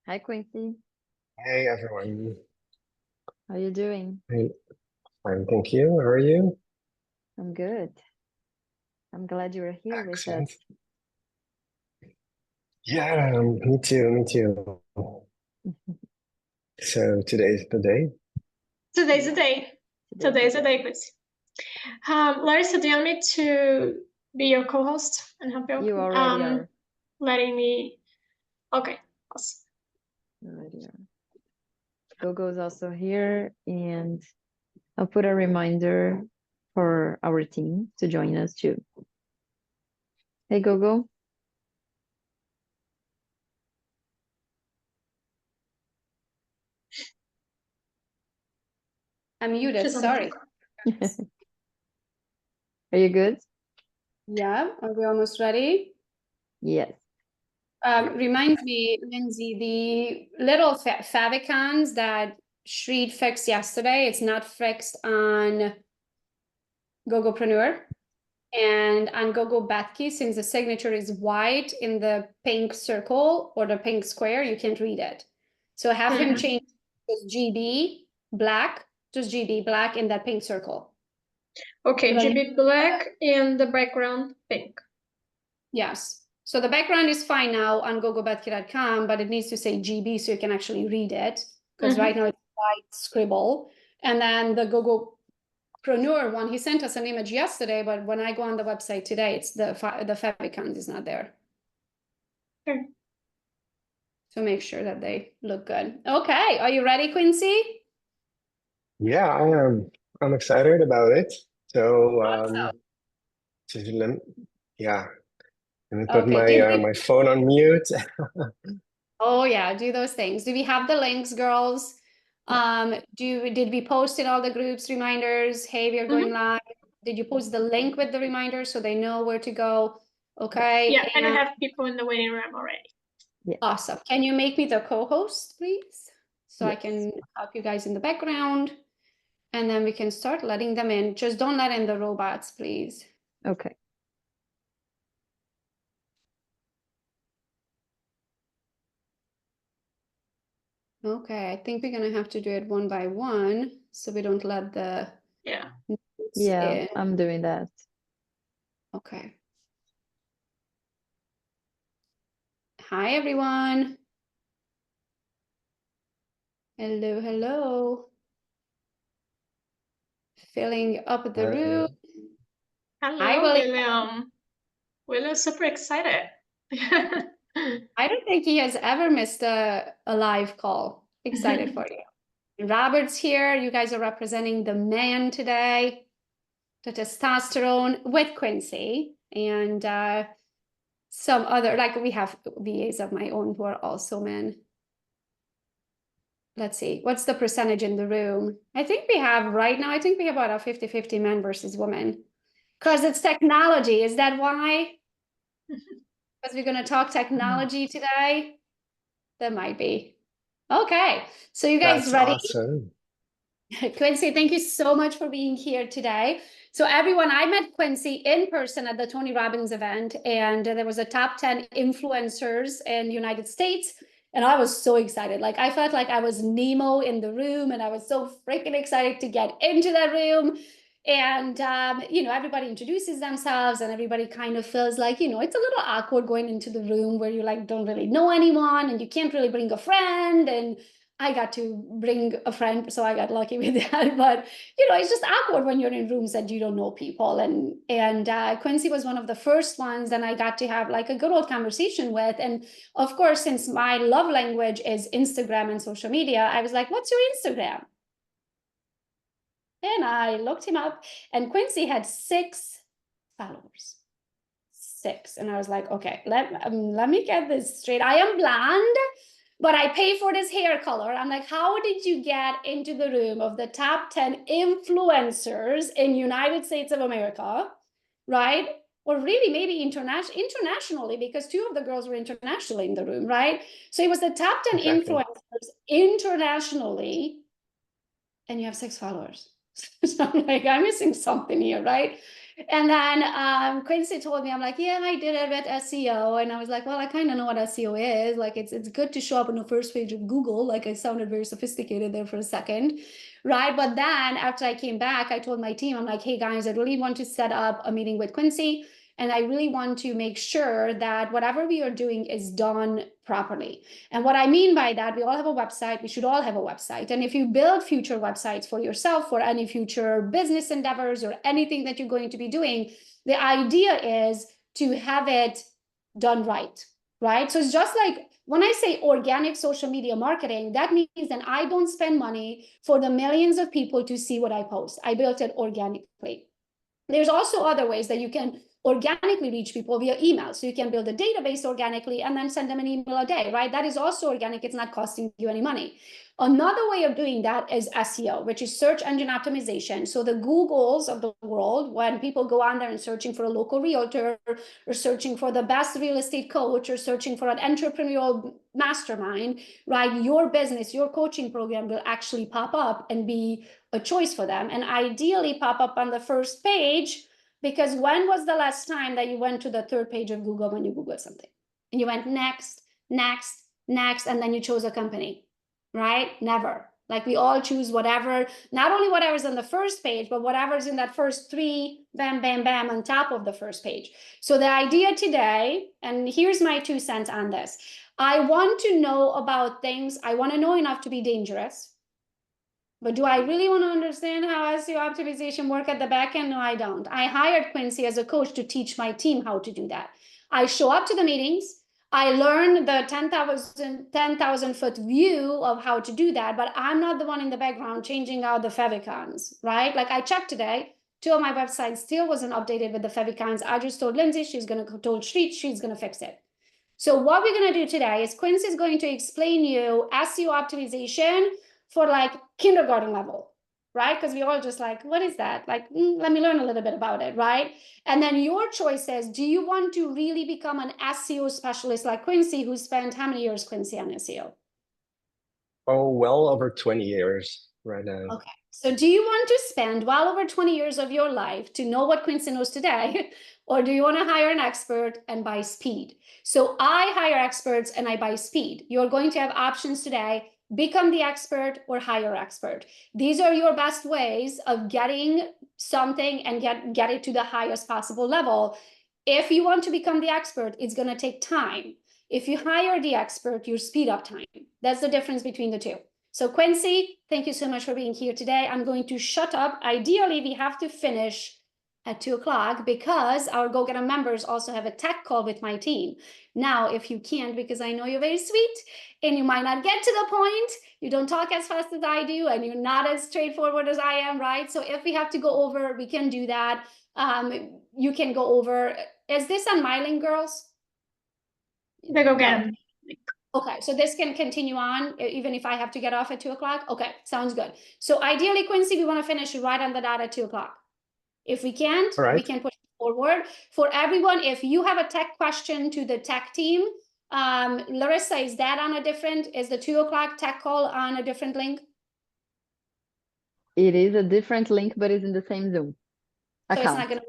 Hi, Quincy. Hey everyone. How you doing? Hey, fine, thank you. How are you? I'm good. I'm glad you're here with us. Excellent. Yeah, me too, me too. So today's the day. Today's the day. Today's Today's the day, Chris. Larissa, do you want me to be your co-host and help you? You already are. Letting me. Okay, awesome. You already are. Gogo's also here, and I'll put a reminder for our team to join us too. Hey, Gogo. I'm muted, She's on sorry. Are you good? Yeah, are we almost ready? Yes. Reminds me, Lindsay, the little favicons that Shreed fixed yesterday, it's not fixed on Gogopreneur. And on Gogo Batkey, since the signature is white in the pink circle or the pink square, you can't read it. So have him change just GB black, just GB black in that pink circle. Okay, But GB black in the background pink. Yes. So the background is fine now on gogobetki.com, but it needs to say GB so you can actually read it. Because right now it's white scribble. And then the Gogopreneur one, he sent us an image yesterday, but when I go on the website today, it's the favicons is not there. Okay. So make sure that they look good. Okay, are you ready, Quincy? Yeah, I am. I'm excited about it. So, Awesome. yeah, let me put Okay, my phone on mute. oh yeah, do those things. Do we have the links, girls? Did we post in all the groups reminders? Hey, we are going live. Did you post the link with the reminder so they know where to go? Okay. Yeah, and I have people in the waiting room already. Yeah. Awesome. Can you make me the co-host, please? So I Yes. can help you guys in the background. And then we can start letting them in. Just don't let in the robots, please. Okay. Okay, I think we're gonna have to do it one by one so we don't let the Yeah. Yeah, I'm doing that. Okay. Hi, everyone. Hello, hello. Filling up the room. Hello, Hi, William. William's super excited. I don't think he has ever missed a live call. Excited for you. Robert's here. You guys are representing the man today, the testosterone with Quincy and some other, like we have VAs of my own who are also men. Let's see, what's the percentage in the room? I think we have right now, I think we have about a 50-50 men versus women. Because it's technology. Is that why? Because we're going to talk technology today? That might be. Okay, so you guys That's ready? awesome. Quincy, thank you so much for being here today. So everyone, I met Quincy in person at the Tony Robbins event, and there was a top 10 influencers in the United States. And I was so excited. Like I felt like I was Nemo in the room, and I was so freaking excited to get into that room. And, you know, everybody introduces themselves and everybody kind of feels like, you know, it's a little awkward going into the room where you like don't really know anyone and you can't really bring a friend. And I got to bring a friend, so I got lucky with that. But you know, it's just awkward when you're in rooms that you don't know people. And Quincy was one of the first ones, and I got to have like a good old conversation with. And of course, since my love language is Instagram and social media, I was like, "What's your Instagram?" And I looked him up, and Quincy had 6 followers. 6, and I was like, "Okay, let me get this straight. I am blonde." But I pay for this hair color. I'm like, how did you get into the room of the top 10 influencers in United States of America, right? Or really maybe internationally, because 2 of the girls were internationally in the room, right? So it was the top 10 Exactly. influencers internationally, and you have 6 followers. So I'm like, I'm missing something here, right? And then Quincy told me, I'm like, yeah, I did it at SEO. And I was like, well, I kind of know what SEO is. Like, it's good to show up on the first page of Google. Like, I sounded very sophisticated there for a second, right? But then after I came back, I told my team, I'm like, hey guys, I really want to set up a meeting with Quincy. And I really want to make sure that whatever we are doing is done properly. And what I mean by that, we all have a website. We should all have a website. And if you build future websites for yourself, for any future business endeavors or anything that you're going to be doing, the idea is to have it done right, right? So it's just like when I say organic social media marketing, that means that I don't spend money for the millions of people to see what I post. I built it organically. There's also other ways that you can organically reach people via email. So you can build a database organically and then send them an email a day, right? That is also organic. It's not costing you any money. Another way of doing that is SEO, which is search engine optimization. So the Googles of the world, when people go on there and searching for a local realtor or searching for the best real estate coach or searching for an entrepreneurial mastermind, right? Your business, your coaching program will actually pop up and be a choice for them, and ideally pop up on the first page, because when was the last time that you went to the third page of Google when you Googled something and you went next, next, next, and then you chose a company, right? Never. Like we all choose whatever, not only whatever's on the first page, but whatever's in that first three, bam, bam, bam, on top of the first page. So the idea today, and here's my 2 cents on this. I want to know about things. I want to know enough to be dangerous. But do I really want to understand how SEO optimization work at the back end? No, I don't. I hired Quincy as a coach to teach my team how to do that. I show up to the meetings. I learn the 10,000 foot view of how to do that, but I'm not the one in the background changing out the favicons, right? Like I checked today, 2 of my websites still wasn't updated with the favicons. I just told Lindsay she's going to told she's going to fix it. So what we're going to do today is Quincy is going to explain you SEO optimization for like kindergarten level, right? Because we all just like, what is that? Like, let me learn a little bit about it, right? And then your choice is, do you want to really become an SEO specialist like Quincy, who spent how many years, Quincy, on SEO? Oh, well over 20 years right now. Okay. So do you want to spend well over 20 years of your life to know what Quincy knows today? Or do you want to hire an expert and buy speed? So I hire experts and I buy speed. You're going to have options today: become the expert or hire expert. These are your best ways of getting something and get it to the highest possible level. If you want to become the expert, it's going to take time. If you hire the expert, you speed up time. That's the difference between the two. So Quincy, thank you so much for being here today. I'm going to shut up. Ideally, we have to finish at 2 o'clock because our Go Getter members also have a tech call with my team. Now, if you can't, because I know you're very sweet and you might not get to the point, you don't talk as fast as I do, and you're not as straightforward as I am, right? So if we have to go over, we can do that. You can go over. Is this on my link, girls? The Go Getter. Okay, so this can continue on even if I have to get off at 2 o'clock. Okay, sounds good. So ideally, Quincy, we want to finish right on the dot at 2 o'clock. If we can't, All right. we can push it forward. For everyone, if you have a tech question to the tech team, Larissa, is the 2 o'clock tech call on a different link? It is a different link, but it's in the same Zoom So it's account. not gonna.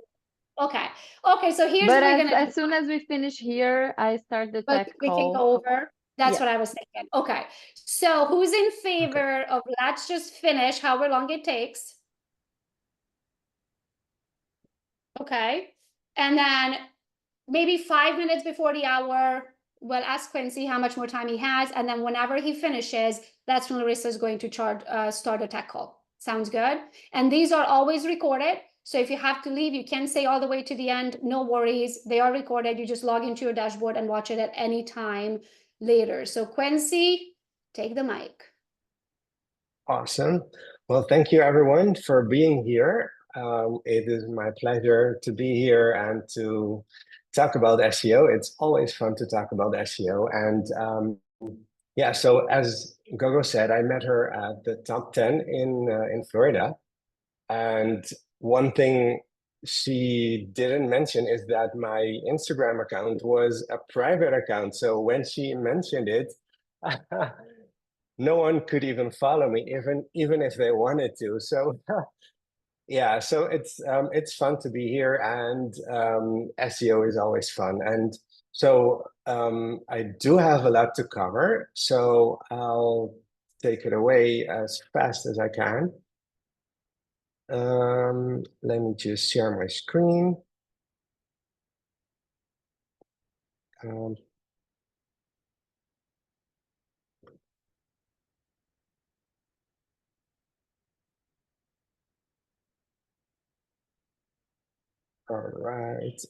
Okay, so here's But what we're gonna as do. soon as we finish here, I start the But tech we can call. go over. That's Yeah. what I was thinking. Okay, so who's in favor of let's just finish however long it takes? Okay, and then maybe 5 minutes before the hour, we'll ask Quincy how much more time he has, and then whenever he finishes, that's when Larissa is going to start a tech call. Sounds good? And these are always recorded, so if you have to leave, you can stay all the way to the end, no worries. They are recorded. You just log into your dashboard and watch it at any time later. So Quincy, take the mic. Awesome. Well, thank you everyone for being here. It is my pleasure to be here and to talk about SEO. It's always fun to talk about SEO. And yeah, so as Gogo said, I met her at the top 10 in Florida. And one thing she didn't mention is that my Instagram account was a private account. So when she mentioned it, no one could even follow me, even if they wanted to. So Yeah, so it's fun to be here, and SEO is always fun. And so I do have a lot to cover, so I'll take it away as fast as I can. Let me just share my screen. Um, all right,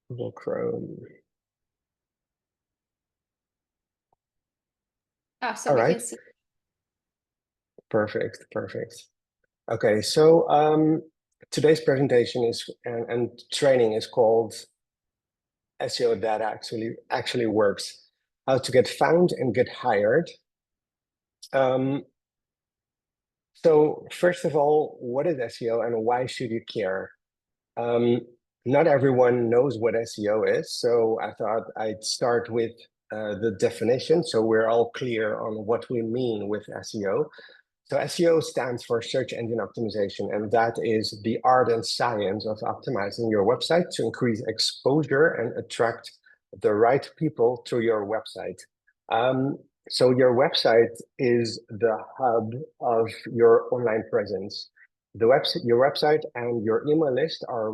Google Chrome. Oh, so All we right, can see. perfect, perfect. Okay, so today's presentation is and training is called SEO that actually works. How to get found and get hired. So first of all, what is SEO and why should you care? Um, Not everyone knows what SEO is, so I thought I'd start with the definition so we're all clear on what we mean with SEO. So SEO stands for search engine optimization, and that is the art and science of optimizing your website to increase exposure and attract the right people to your website. Um, so your website is the hub of your online presence. Your website and your email list are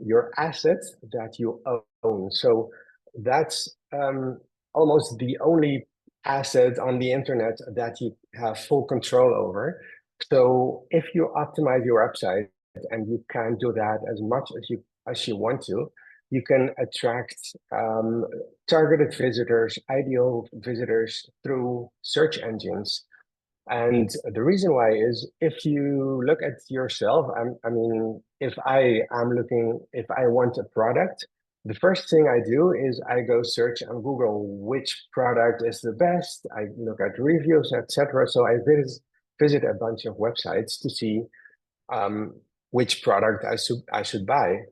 your assets that you own. So that's almost the only asset on the internet that you have full control over. So if you optimize your website, and you can do that as much as you want to, you can attract targeted visitors, ideal visitors through search engines. And the reason why is if you look at yourself, I mean, if I want a product, the first thing I do is I go search on Google which product is the best. I look at reviews, etc. So I visit a bunch of websites to see which product I should buy.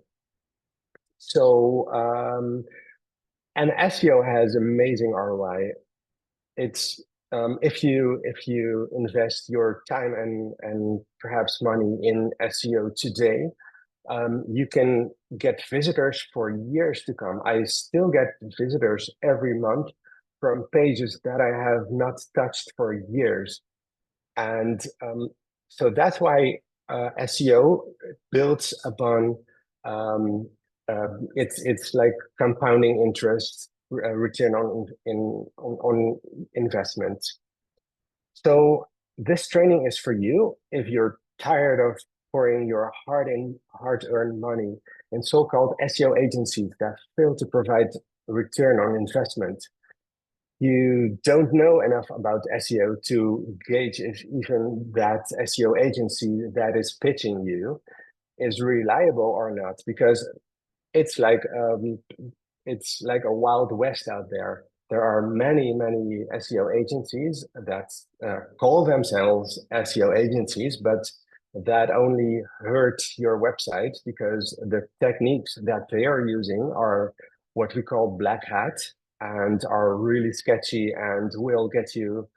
So and SEO has amazing ROI. It's if you invest your time and perhaps money in SEO today, you can get visitors for years to come. I still get visitors every month from pages that I have not touched for years. And so that's why SEO builds upon it's like compounding interest return on investment. So this training is for you if you're tired of pouring your hard-earned money in so-called SEO agencies that fail to provide return on investment. You don't know enough about SEO to gauge if even that SEO agency that is pitching you is reliable or not, because it's like um, it's like a wild west out there. There are many SEO agencies that call themselves SEO agencies, but that only hurt your website because the techniques that they are using are what we call black hat and are really sketchy and will get you,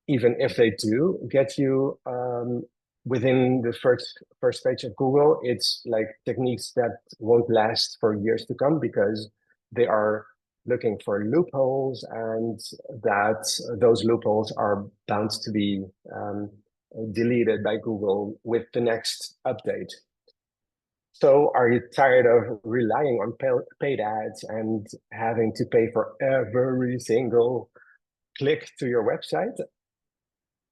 even if they do get you within the first page of Google, it's like techniques that won't last for years to come because they are looking for loopholes, and that those loopholes are bound to be deleted by Google with the next update. So are you tired of relying on paid ads and having to pay for every single click to your website?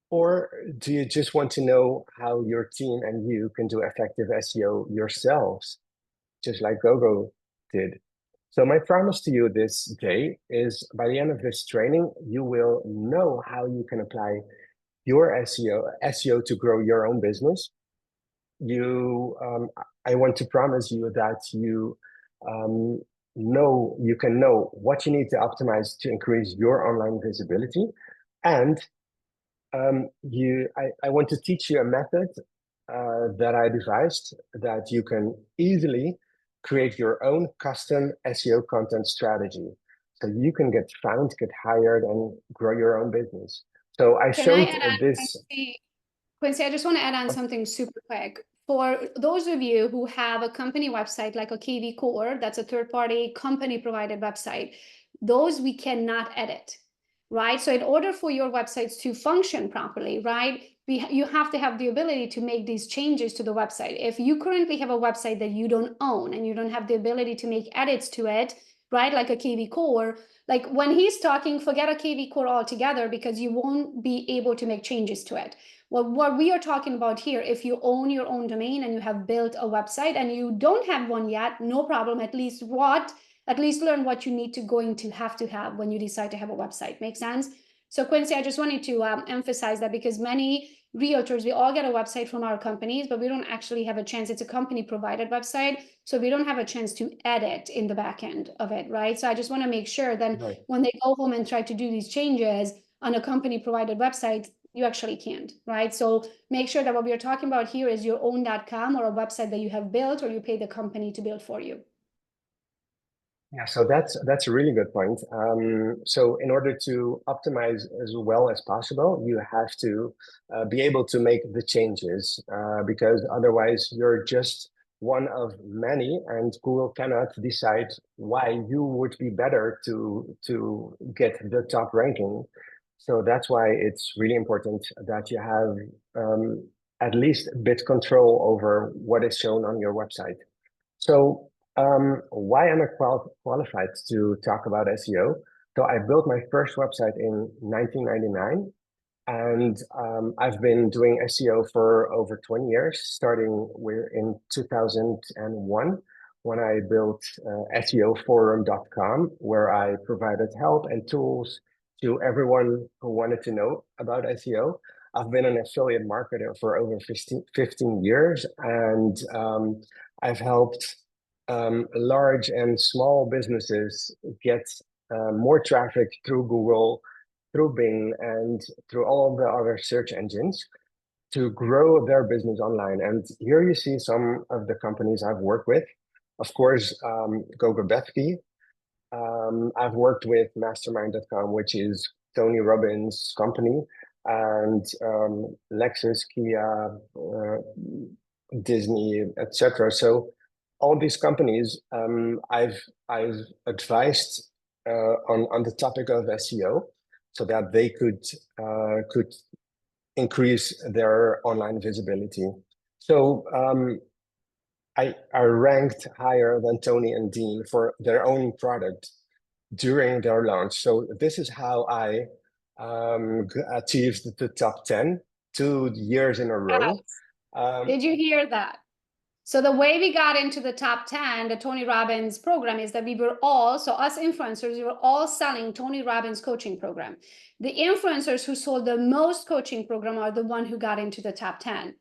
Or do you just want to know how your team and you can do effective SEO yourselves, just like GoGo did? So my promise to you this day is by the end of this training, you will know how you can apply your SEO to grow your own business. I want to promise you that um, you can know what you need to optimize to increase your online visibility, and I want to teach you a method that I devised that you can easily create your own custom SEO content strategy. So you can get found, get hired, and grow your own business. So I Can showed I add on, this. Quincy, I just want to add on something super quick. For those of you who have a company website like a KV Core, that's a third-party company-provided website, those we cannot edit, right? So in order for your websites to function properly, right, you have to have the ability to make these changes to the website. If you currently have a website that you don't own and you don't have the ability to make edits to it, right, like a KV Core, like when he's talking, forget a KV Core altogether because you won't be able to make changes to it. Well, what we are talking about here, if you own your own domain and you have built a website and you don't have one yet, no problem. At least learn what you need to have when you decide to have a website. Make sense? So Quincy, I just wanted to emphasize that because many realtors, we all get a website from our companies, but we don't actually have a chance. It's a company provided website. So we don't have a chance to edit in the back end of it, right? So I just want to make sure that when they go home and try to do these changes on a company provided website, you actually can't, right? So make sure that what we are talking about here is your own.com or a website that you have built or you pay the company to build for you. Yeah, so that's a really good point. So in order to optimize as well as possible, you have to be able to make the changes because otherwise you're just one of many, and Google cannot decide why you would be better to get the top ranking. So that's why it's really important that you have at least a bit control over what is shown on your website. So why am I qualified to talk about SEO? So I built my first website in 1999, and I've been doing SEO for over 20 years, starting in 2001 when I built SEOforum.com, where I provided help and tools to everyone who wanted to know about SEO. I've been an affiliate marketer for over 15 years, and I've helped large and small businesses get more traffic through Google, through Bing, and through all of the other search engines to grow their business online. And here you see some of the companies I've worked with. Of course, Gogo Bethke. I've worked with Mastermind.com, which is Tony Robbins' company, and Lexus, Kia, Disney, etc. So all these companies, I've advised on the topic of SEO, so that they could increase their online visibility. So I ranked higher than Tony and Dean for their own product during their launch. So this is how I achieved the top 10 2 years in a row. Did you hear that? So the way we got into the top 10, the Tony Robbins program, is that we were all, so us influencers, we were all selling Tony Robbins coaching program. The influencers who sold the most coaching program are the one who got into the top 10.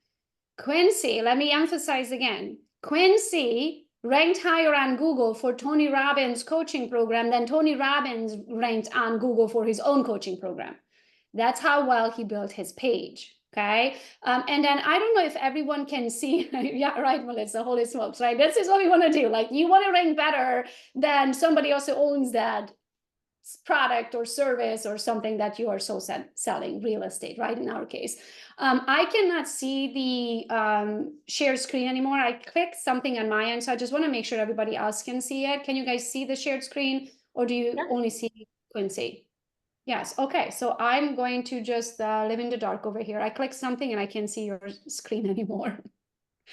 Quincy, let me emphasize again, Quincy ranked higher on Google for Tony Robbins coaching program than Tony Robbins ranked on Google for his own coaching program. That's how well he built his page. Okay. And then I don't know if everyone can see. Yeah, right, Melissa, holy smokes, right? This is what we want to do. Like, you want to rank better than somebody else who owns that product or service or something that you are so selling, real estate, right? In our case, I cannot see the share screen anymore. I clicked something on my end, so I just want to make sure everybody else can see it. Can you guys see the shared screen, or do you only see Quincy? Yes. Okay. So I'm going to just live in the dark over here. I click something and I can't see your screen anymore.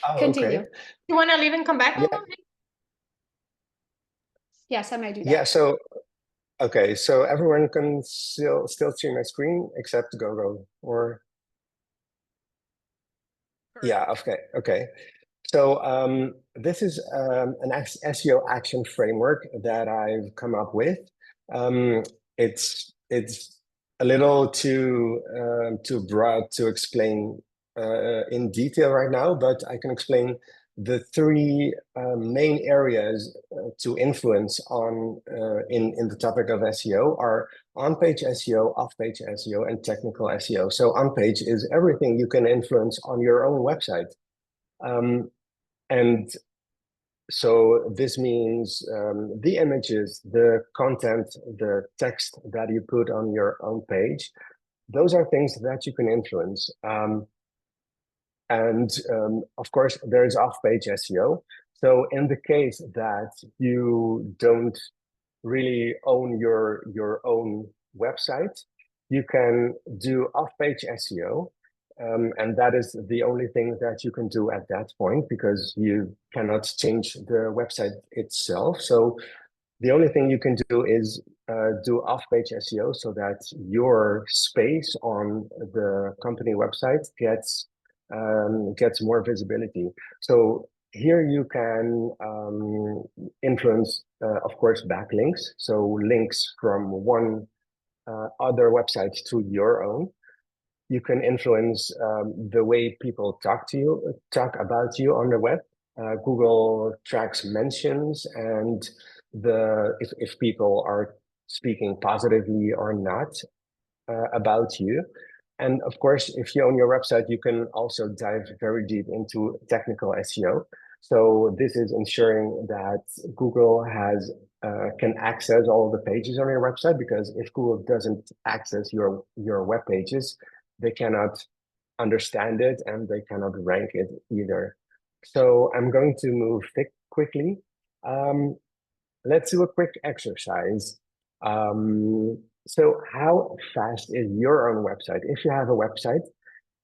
Oh, Continue. okay. You want to leave and come back? Yeah. Yes, I might do that. Yeah. So, okay. So everyone can still see my screen except Gogo, or? Yeah. Okay. Okay. So this is an SEO action framework that I've come up with. It's a little too broad to explain in detail right now, but I can explain the three main areas to influence on in the topic of SEO are on-page SEO, off-page SEO, and technical SEO. So on-page is everything you can influence on your own website. And so this means the images, the content, the text that you put on your own page, those are things that you can influence. Of course, there is off-page SEO. So in the case that you don't really own your own website, you can do off-page SEO. And that is the only thing that you can do at that point, because you cannot change the website itself. So the only thing you can do is do off-page SEO so that your space on the company website gets more visibility. So here you can influence, of course, backlinks. So links from one other website to your own. You can influence the way people talk about you on the web. Google tracks mentions and if people are speaking positively or not about you. And of course, if you own your website, you can also dive very deep into technical SEO. So this is ensuring that Google can access all of the pages on your website, because if Google doesn't access your web pages, they cannot understand it and they cannot rank it either. So I'm going to move quickly. Let's do a quick exercise. So how fast is your own website? If you have a website,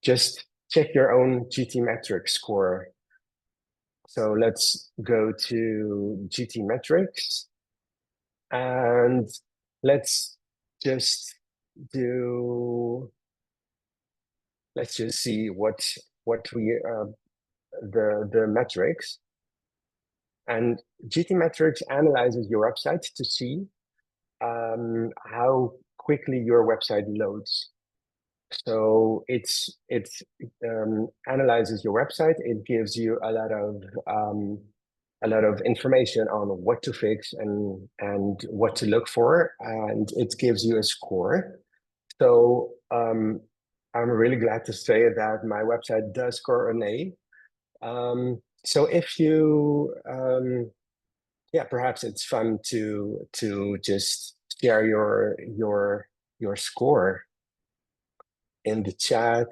just check your own GTmetrix score. So let's go to GTmetrix and let's just see what we the metrics. And GTmetrix analyzes your website to see how quickly your website loads. So it analyzes your website. It gives you a lot of information on what to fix and what to look for, and it gives you a score. So I'm really glad to say that my website does score an A. So if you perhaps it's fun to just share your score in the chat.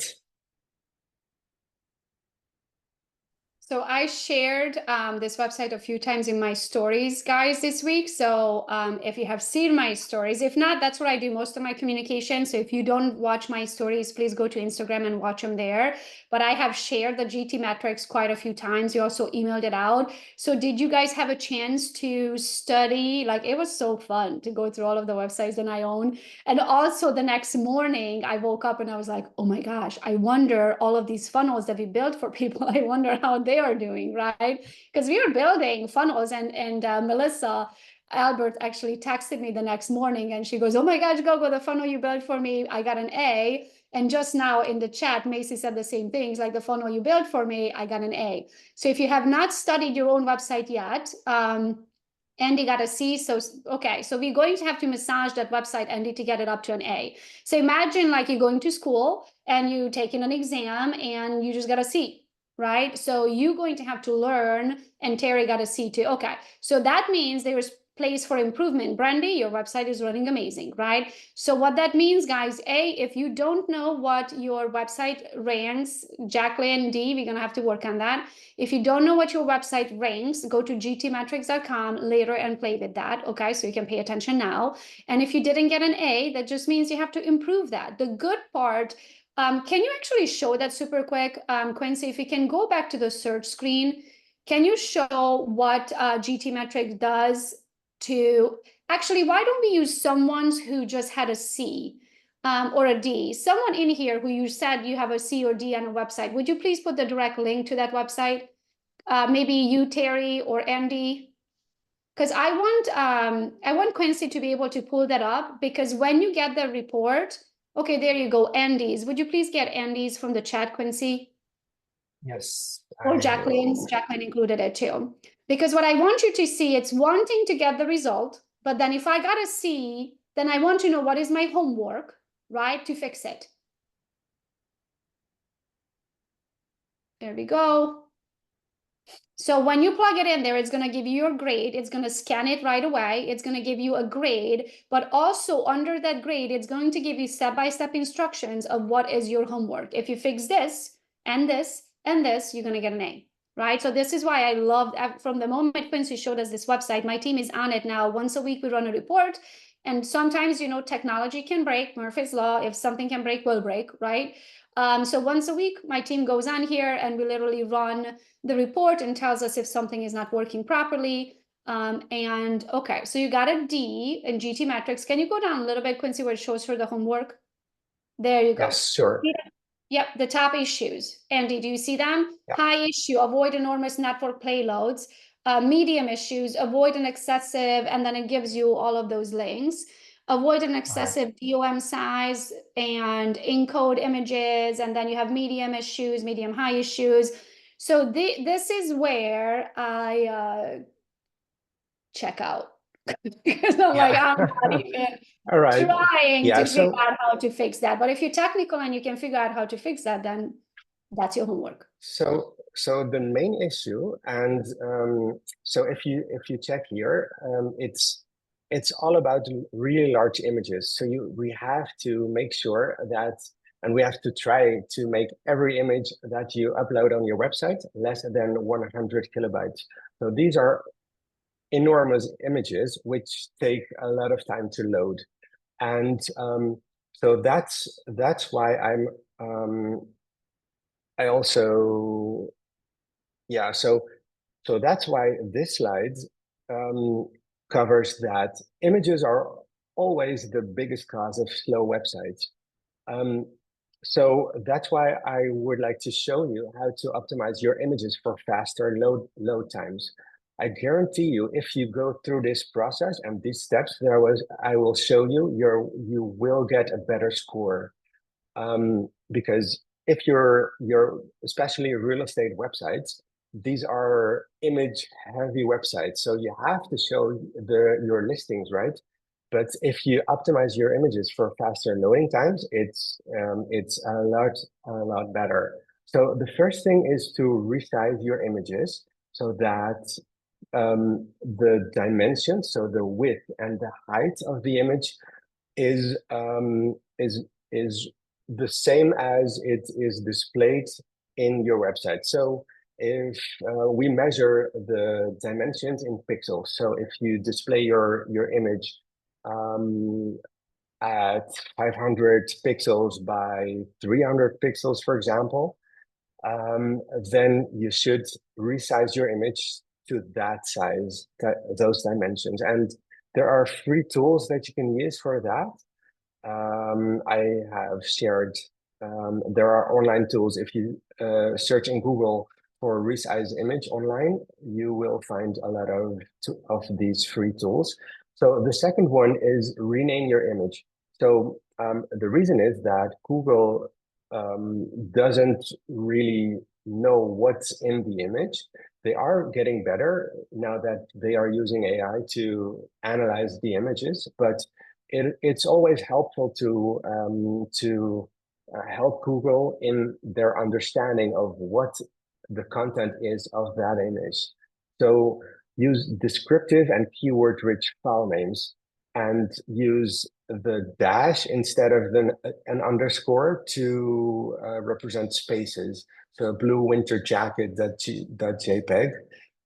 So I shared this website a few times in my stories, guys, this week. So if you have seen my stories, if not, that's where I do most of my communication. So if you don't watch my stories, please go to Instagram and watch them there. But I have shared the GTmetrix quite a few times. You also emailed it out. So did you guys have a chance to study? Like, it was so fun to go through all of the websites that I own. And also the next morning, I woke up and I was like, oh my gosh, I wonder all of these funnels that we built for people, I wonder how they are doing, right? Because we were building funnels and Melissa Albert actually texted me the next morning and she goes, oh my gosh, Gogo, the funnel you built for me, I got an A. And just now in the chat, Macy said the same things, like the funnel you built for me, I got an A. So if you have not studied your own website yet, Andy got a C, so okay, so we're going to have to massage that website, Andy, to get it up to an A. So imagine like you're going to school and you taking an exam and you just got a C, right? So you're going to have to learn, and Terry got a C too. Okay, so that means there is place for improvement. Brandy, your website is running amazing, right? So what that means, guys, if you don't know what your website ranks, Jacqueline D, we're gonna have to work on that. If you don't know what your website ranks, go to gtmetrix.com later and play with that, okay? So you can pay attention now. And if you didn't get an A, that just means you have to improve that. The good part, can you actually show that super quick? Quincy, if you can go back to the search screen, can you show what GTmetrix does to, actually, why don't we use someone who just had a C or a D? Someone in here who you said you have a C or D on a website. Would you please put the direct link to that website? Maybe you, Terry, or Andy? Because I want Quincy to be able to pull that up, because when you get the report, okay, there you go, Andy's. Would you please get Andy's from the chat, Quincy? Yes. Or Jacqueline's. Jacqueline included it too. Because what I want you to see, it's wanting to get the result, but then if I got a C, then I want to know what is my homework, right, to fix it. There we go. So when you plug it in there, it's going to give you your grade. It's going to scan it right away. It's going to give you a grade, but also under that grade, it's going to give you step-by-step instructions of what is your homework. If you fix this and this and this, you're going to get an A, right? So this is why I loved, from the moment Quincy showed us this website, my team is on it now. Once a week, we run a report. And sometimes, you know, technology can break. Murphy's Law, if something can break, will break, right? So once a week, my team goes on here and we literally run the report and tells us if something is not working properly. And okay, so you got a D in GT metrics. Can you go down a little bit, Quincy, where it shows her the homework? There you go. Yes, sure. Yep, the top issues. Andy, do you see them? Yeah. High issue, avoid enormous network payloads. Medium issues, avoid an excessive, and then it gives you all of those links. Avoid an excessive DOM size and encode images, and then you have medium issues, medium high issues. So this is where I check out because I'm like, I'm not even All right. trying Yeah, to figure out how to fix that. But if you're technical and you can figure out how to fix that, then that's your homework. So the main issue, and so if you check here, it's all about really large images. So we have to make sure that, and we have to try to make every image that you upload on your website less than 100 kilobytes. So these are enormous images which take a lot of time to load, and so that's why I also, yeah, so that's why this slide covers that images are always the biggest cause of slow websites. So that's why I would like to show you how to optimize your images for faster load times. I guarantee you, if you go through this process and these steps I will show you, you will get a better score. Because if you're especially real estate websites, these are image heavy websites, so you have to show your listings, right? But if you optimize your images for faster loading times, it's a lot better. So the first thing is to resize your images so that the dimensions, so the width and the height of the image is the same as it is displayed in your website. So if we measure the dimensions in pixels, so if you display your image at 500 pixels by 300 pixels, for example, then you should resize your image to that size, those dimensions. And there are free tools that you can use for that. I have shared, there are online tools. If you search in Google for resize image online, you will find a lot of these free tools. So the second one is rename your image. So the reason is that Google doesn't really know what's in the image. They are getting better now that they are using AI to analyze the images, but it's always helpful to help Google in their understanding of what the content is of that image. So use descriptive and keyword-rich file names, and use the dash instead of an underscore to represent spaces. So blue winter jacket.jpg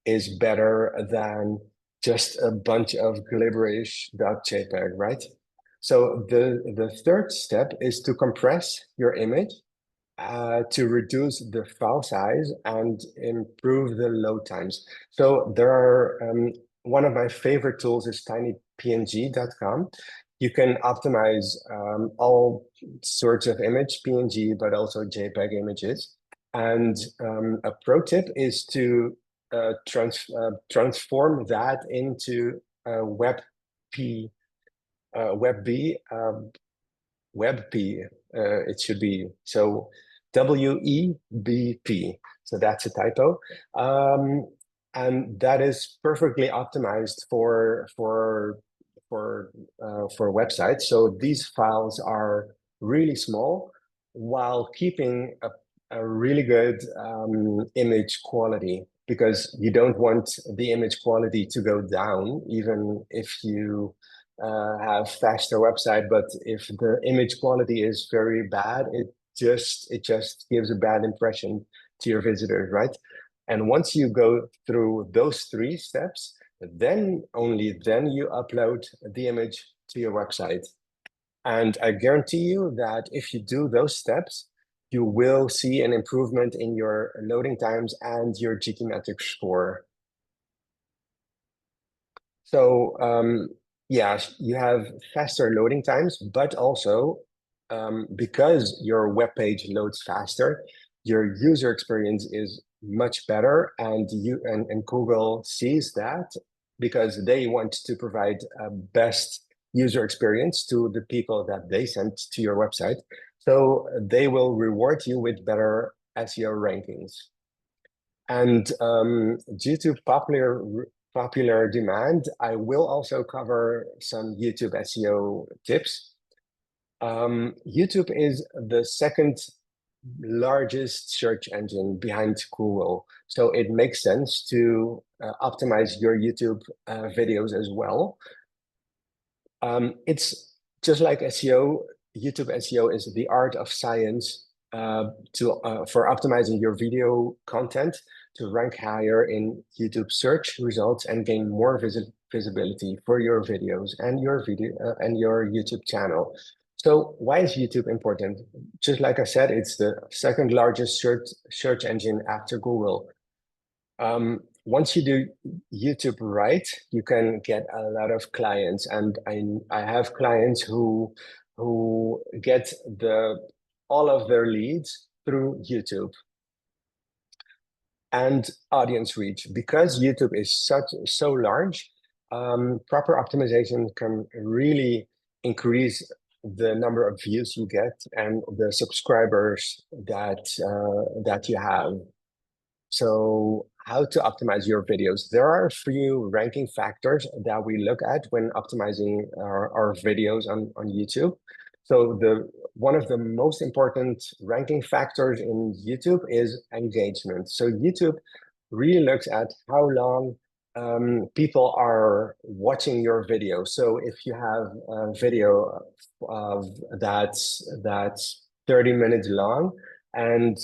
is better than just a bunch of glibberish.jpg, right? So the third step is to compress your image to reduce the file size and improve the load times. So there are, one of my favorite tools is tinypng.com. You can optimize all sorts of image, PNG, but also JPEG images. And a pro tip is to transform that into WebP, it should be, so WEBP. So that's a typo. And that is perfectly optimized for websites. So these files are really small while keeping a really good image quality. because you don't want the image quality to go down, even if you have faster website. But if the image quality is very bad, it just gives a bad impression to your visitors, right? And once you go through those 3 steps, then only then you upload the image to your website. And I guarantee you that if you do those steps, you will see an improvement in your loading times and your GTmetrix score. So yeah, you have faster loading times, but also because your web page loads faster, your user experience is much better, and Google sees that because they want to provide a best user experience to the people that they send to your website. So they will reward you with better SEO rankings. And due to popular demand, I will also cover some YouTube SEO tips. YouTube is the second largest search engine behind Google, so it makes sense to optimize your YouTube videos as well. It's just like SEO. YouTube SEO is the art of science for optimizing your video content to rank higher in YouTube search results and gain more visibility for your videos and your YouTube channel. So why is YouTube important? Just like I said, it's the second largest search engine after Google. Once you do YouTube right, you can get a lot of clients, and I have clients who get all of their leads through YouTube. And audience reach, because YouTube is so large, proper optimization can really increase the number of views you get and the subscribers that you have. So how to optimize your videos? There are a few ranking factors that we look at when optimizing our videos on YouTube. So one of the most important ranking factors in YouTube is engagement. So YouTube really looks at how long people are watching your video. So if you have a video that's 30 minutes long and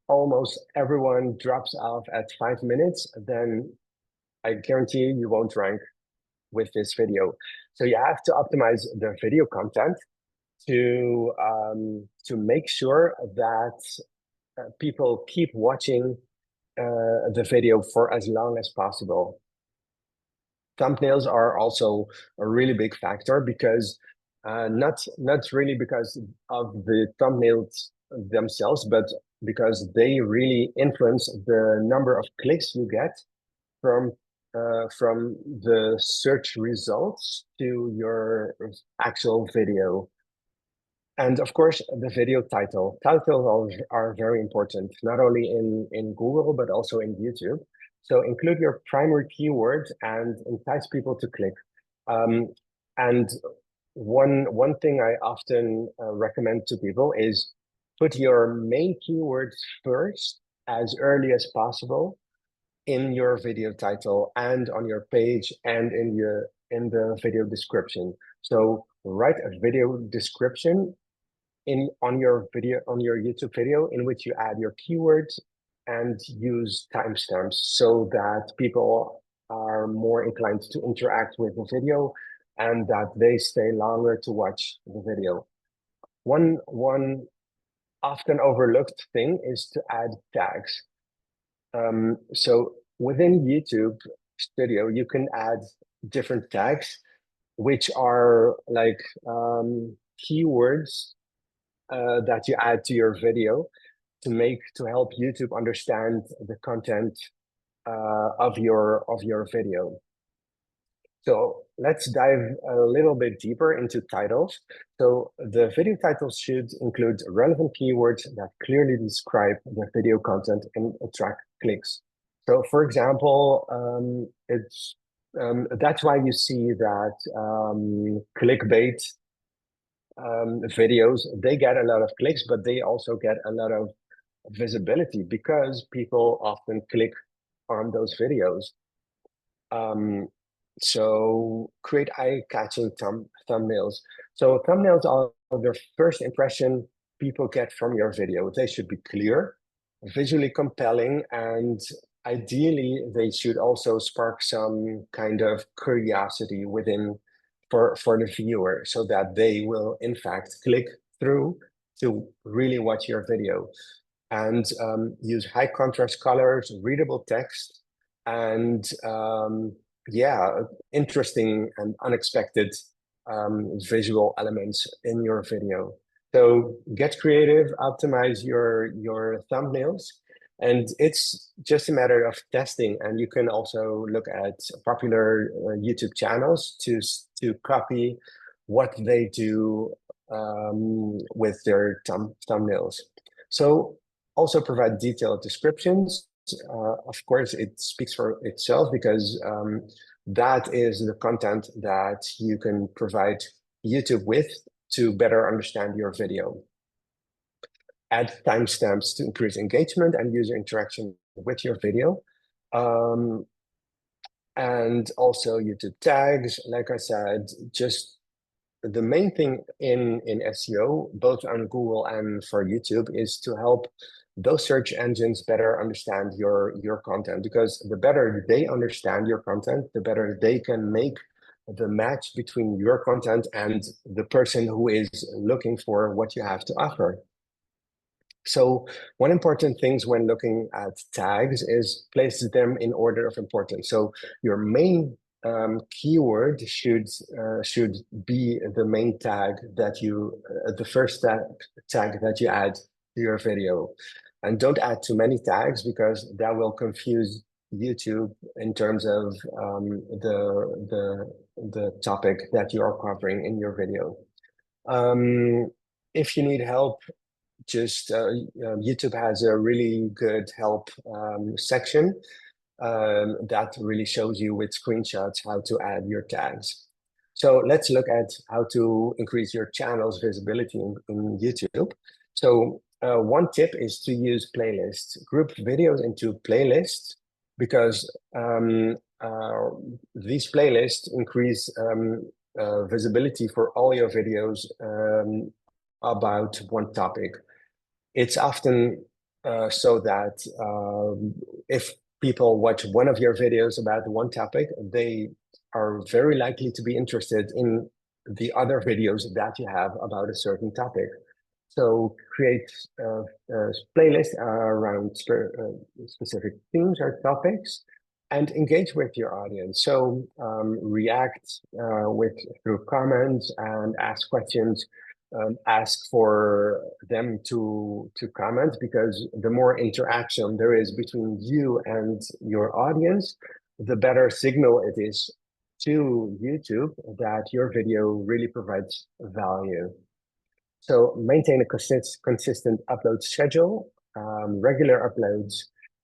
almost everyone drops off at 5 minutes, then I guarantee you won't rank with this video. So you have to optimize the video content to make sure that people keep watching the video for as long as possible. Thumbnails are also a really big factor, because not really because of the thumbnails themselves, but because they really influence the number of clicks you get from the search results to your actual video. And of course, the video title. Titles are very important, not only in Google, but also in YouTube. So include your primary keywords and entice people to click. And one thing I often recommend to people is put your main keywords first as early as possible in your video title and on your page and in the video description. So write a video description on your YouTube video in which you add your keywords and use timestamps so that people are more inclined to interact with the video and that they stay longer to watch the video. One often overlooked thing is to add tags. So within YouTube Studio, you can add different tags, which are like keywords that you add to your video to help YouTube understand the content of your video. So let's dive a little bit deeper into titles. So the video titles should include relevant keywords that clearly describe the video content and attract clicks. So for example, that's why you see that clickbait videos, they get a lot of clicks, but they also get a lot of visibility because people often click on those videos. So create eye-catching thumbnails. So thumbnails are the first impression people get from your video. They should be clear, visually compelling, and ideally they should also spark some kind of curiosity within for the viewer, so that they will in fact click through to really watch your video. And use high contrast colors, readable text, and yeah, interesting and unexpected visual elements in your video. So get creative, optimize your thumbnails, and it's just a matter of testing. And you can also look at popular YouTube channels to copy what they do with their thumbnails. So also provide detailed descriptions. Of course, it speaks for itself, because that is the content that you can provide YouTube with to better understand your video. Add timestamps to increase engagement and user interaction with your video. And also YouTube tags, like I said, just the main thing in SEO, both on Google and for YouTube, is to help those search engines better understand your content, because the better they understand your content, the better they can make the match between your content and the person who is looking for what you have to offer. So one important thing when looking at tags is place them in order of importance. So your main keyword should be the main tag that you, the first tag that you add to your video. And don't add too many tags, because that will confuse YouTube in terms of the topic that you are covering in your video. If you need help, just YouTube has a really good help section that really shows you with screenshots how to add your tags. So let's look at how to increase your channel's visibility in YouTube. So one tip is to use playlists. Group videos into playlists, because these playlists increase visibility for all your videos about one topic. It's often so that if people watch one of your videos about one topic, they are very likely to be interested in the other videos that you have about a certain topic. So create a playlist around specific themes or topics, and engage with your audience. So react through comments and ask questions. Ask for them to comment, because the more interaction there is between you and your audience, the better signal it is to YouTube that your video really provides value. So maintain a consistent upload schedule, regular uploads.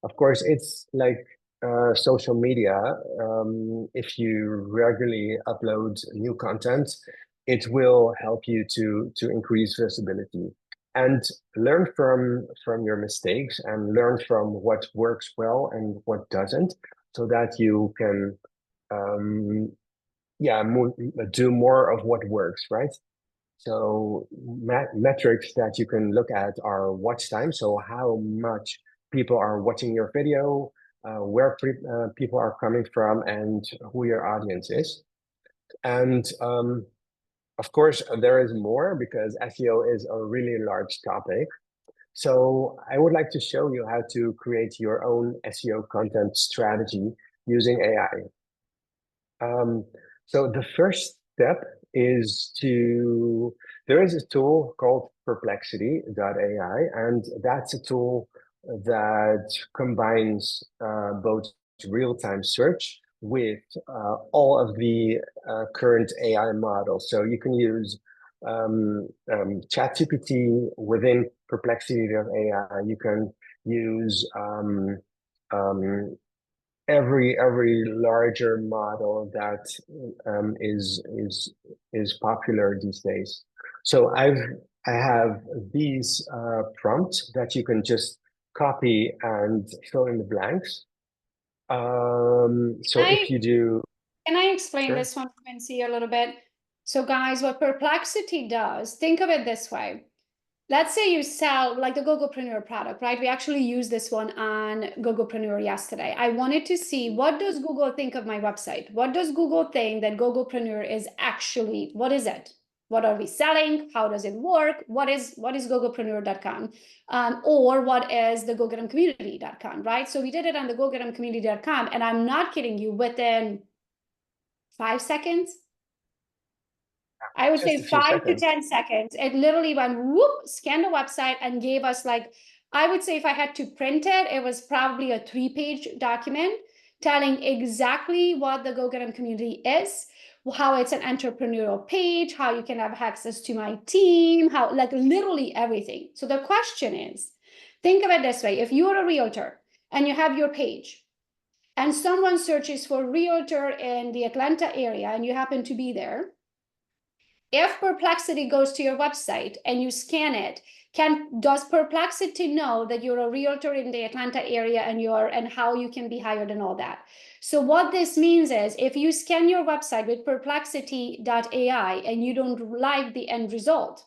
Of course, it's like social media. If you regularly upload new content, it will help you to increase visibility. And learn from your mistakes, and learn from what works well and what doesn't, so that you can do more of what works, right? So metrics that you can look at are watch time. So how much people are watching your video, where people are coming from, and who your audience is. And of course, there is more, because SEO is a really large topic. So I would like to show you how to create your own SEO content strategy using AI. So the first step is there is a tool called perplexity.ai, and that's a tool that combines both real-time search with all of the current AI models. So you can use ChatGPT within perplexity.ai. You can use every larger model that is popular these days. So I have these prompts that you can just copy and fill in the blanks. So if you do, can I explain sure. this one, Quincy, a little bit? So guys, what Perplexity does, think of it this way. Let's say you sell like the Gogopreneur product, right? We actually used this one on Gogopreneur yesterday. I wanted to see, what does Google think of my website? What does Google think that Gogopreneur is actually, what is it? What are we selling? How does it work? What is gogopreneur.com? Or what is the GoGet'Em right? So we did it on the GoGet'Em and I'm not kidding you, within 5 seconds, I would Just say a few 5 to seconds. 10 seconds. It literally went whoop, scanned the website and gave us, like, I would say if I had to print it, it was probably a 3-page document telling exactly what the Go Get 'Em community is, how it's an entrepreneurial page, how you can have access to my team, how, like, literally everything. So the question is, think of it this way. If you're a realtor and you have your page and someone searches for realtor in the Atlanta area and you happen to be there, if Perplexity goes to your website and you scan it, does Perplexity know that you're a realtor in the Atlanta area and how you can be hired and all that? So what this means is, if you scan your website with perplexity.ai and you don't like the end result,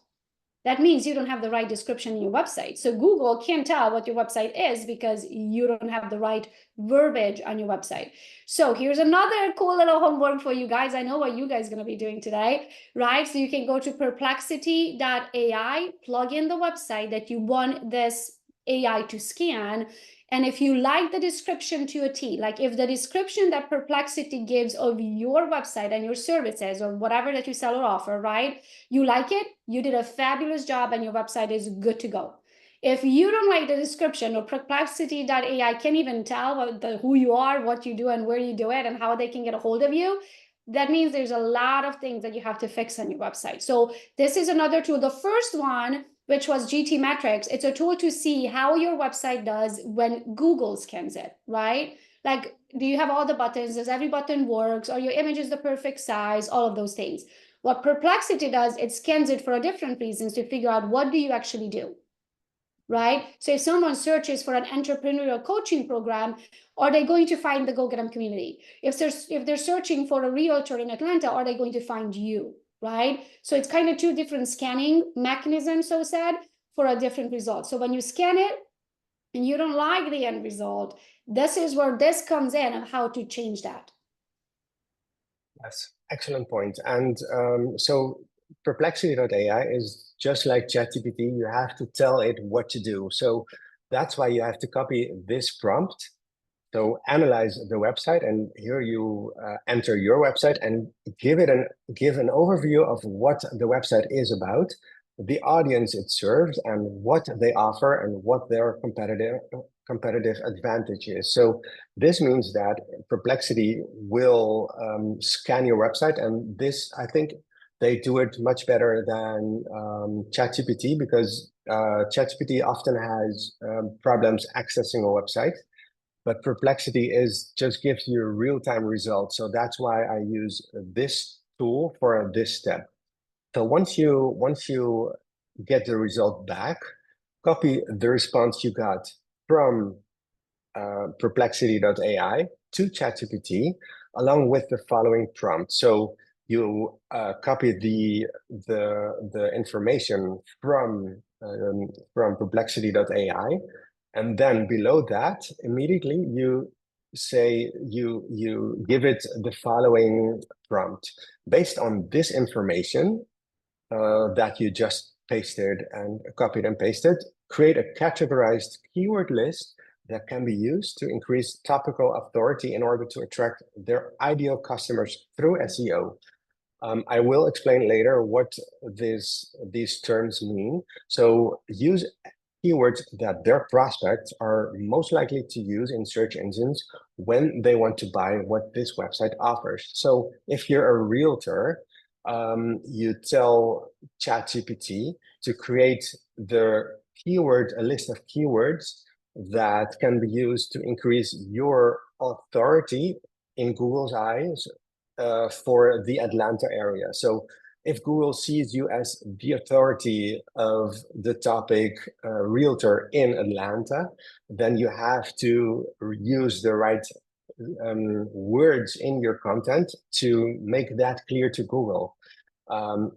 that means you don't have the right description in your website. So Google can't tell what your website is because you don't have the right verbiage on your website. So here's another cool little homework for you guys. I know what you guys are going to be doing today, right? So you can go to perplexity.ai, plug in the website that you want this AI to scan. And if you like the description to a T, like if the description that Perplexity gives of your website and your services or whatever that you sell or offer, right? You like it, you did a fabulous job and your website is good to go. If you don't like the description, or perplexity.ai can't even tell who you are, what you do, and where you do it, and how they can get a hold of you, that means there's a lot of things that you have to fix on your website. So this is another tool. The first one, which was GT Metrics, it's a tool to see how your website does when Google scans it, right? Like, do you have all the buttons? Does every button works? Are your images the perfect size? All of those things. What Perplexity does, it scans it for a different reasons to figure out what do you actually do, right? So if someone searches for an entrepreneurial coaching program, are they going to find the Go Get 'Em community? If they're searching for a realtor in Atlanta, are they going to find you, right? So it's kind of two different scanning mechanisms, so said, for a different result. So when you scan it and you don't like the end result, this is where this comes in and how to change that. Yes, excellent point. And so Perplexity.ai is just like ChatGPT. You have to tell it what to do. So that's why you have to copy this prompt. So analyze the website, and here you enter your website and give an overview of what the website is about, the audience it serves, and what they offer, and what their competitive advantage is. So this means that Perplexity will scan your website, and this, I think, they do it much better than ChatGPT, because ChatGPT often has problems accessing a website. But Perplexity just gives you real-time results. So that's why I use this tool for this step. So once you get the result back, copy the response you got from Perplexity.ai to ChatGPT, along with the following prompt. So you copy the information from Perplexity.ai. And then below that, immediately you say you give it the following prompt. Based on this information that you just pasted and copied and pasted, create a categorized keyword list that can be used to increase topical authority in order to attract their ideal customers through SEO. I will explain later what these terms mean. So use keywords that their prospects are most likely to use in search engines when they want to buy what this website offers. So if you're a realtor, you tell ChatGPT to create a list of keywords that can be used to increase your authority in Google's eyes for the Atlanta area. So if Google sees you as the authority of the topic realtor in Atlanta, then you have to use the right words in your content to make that clear to Google.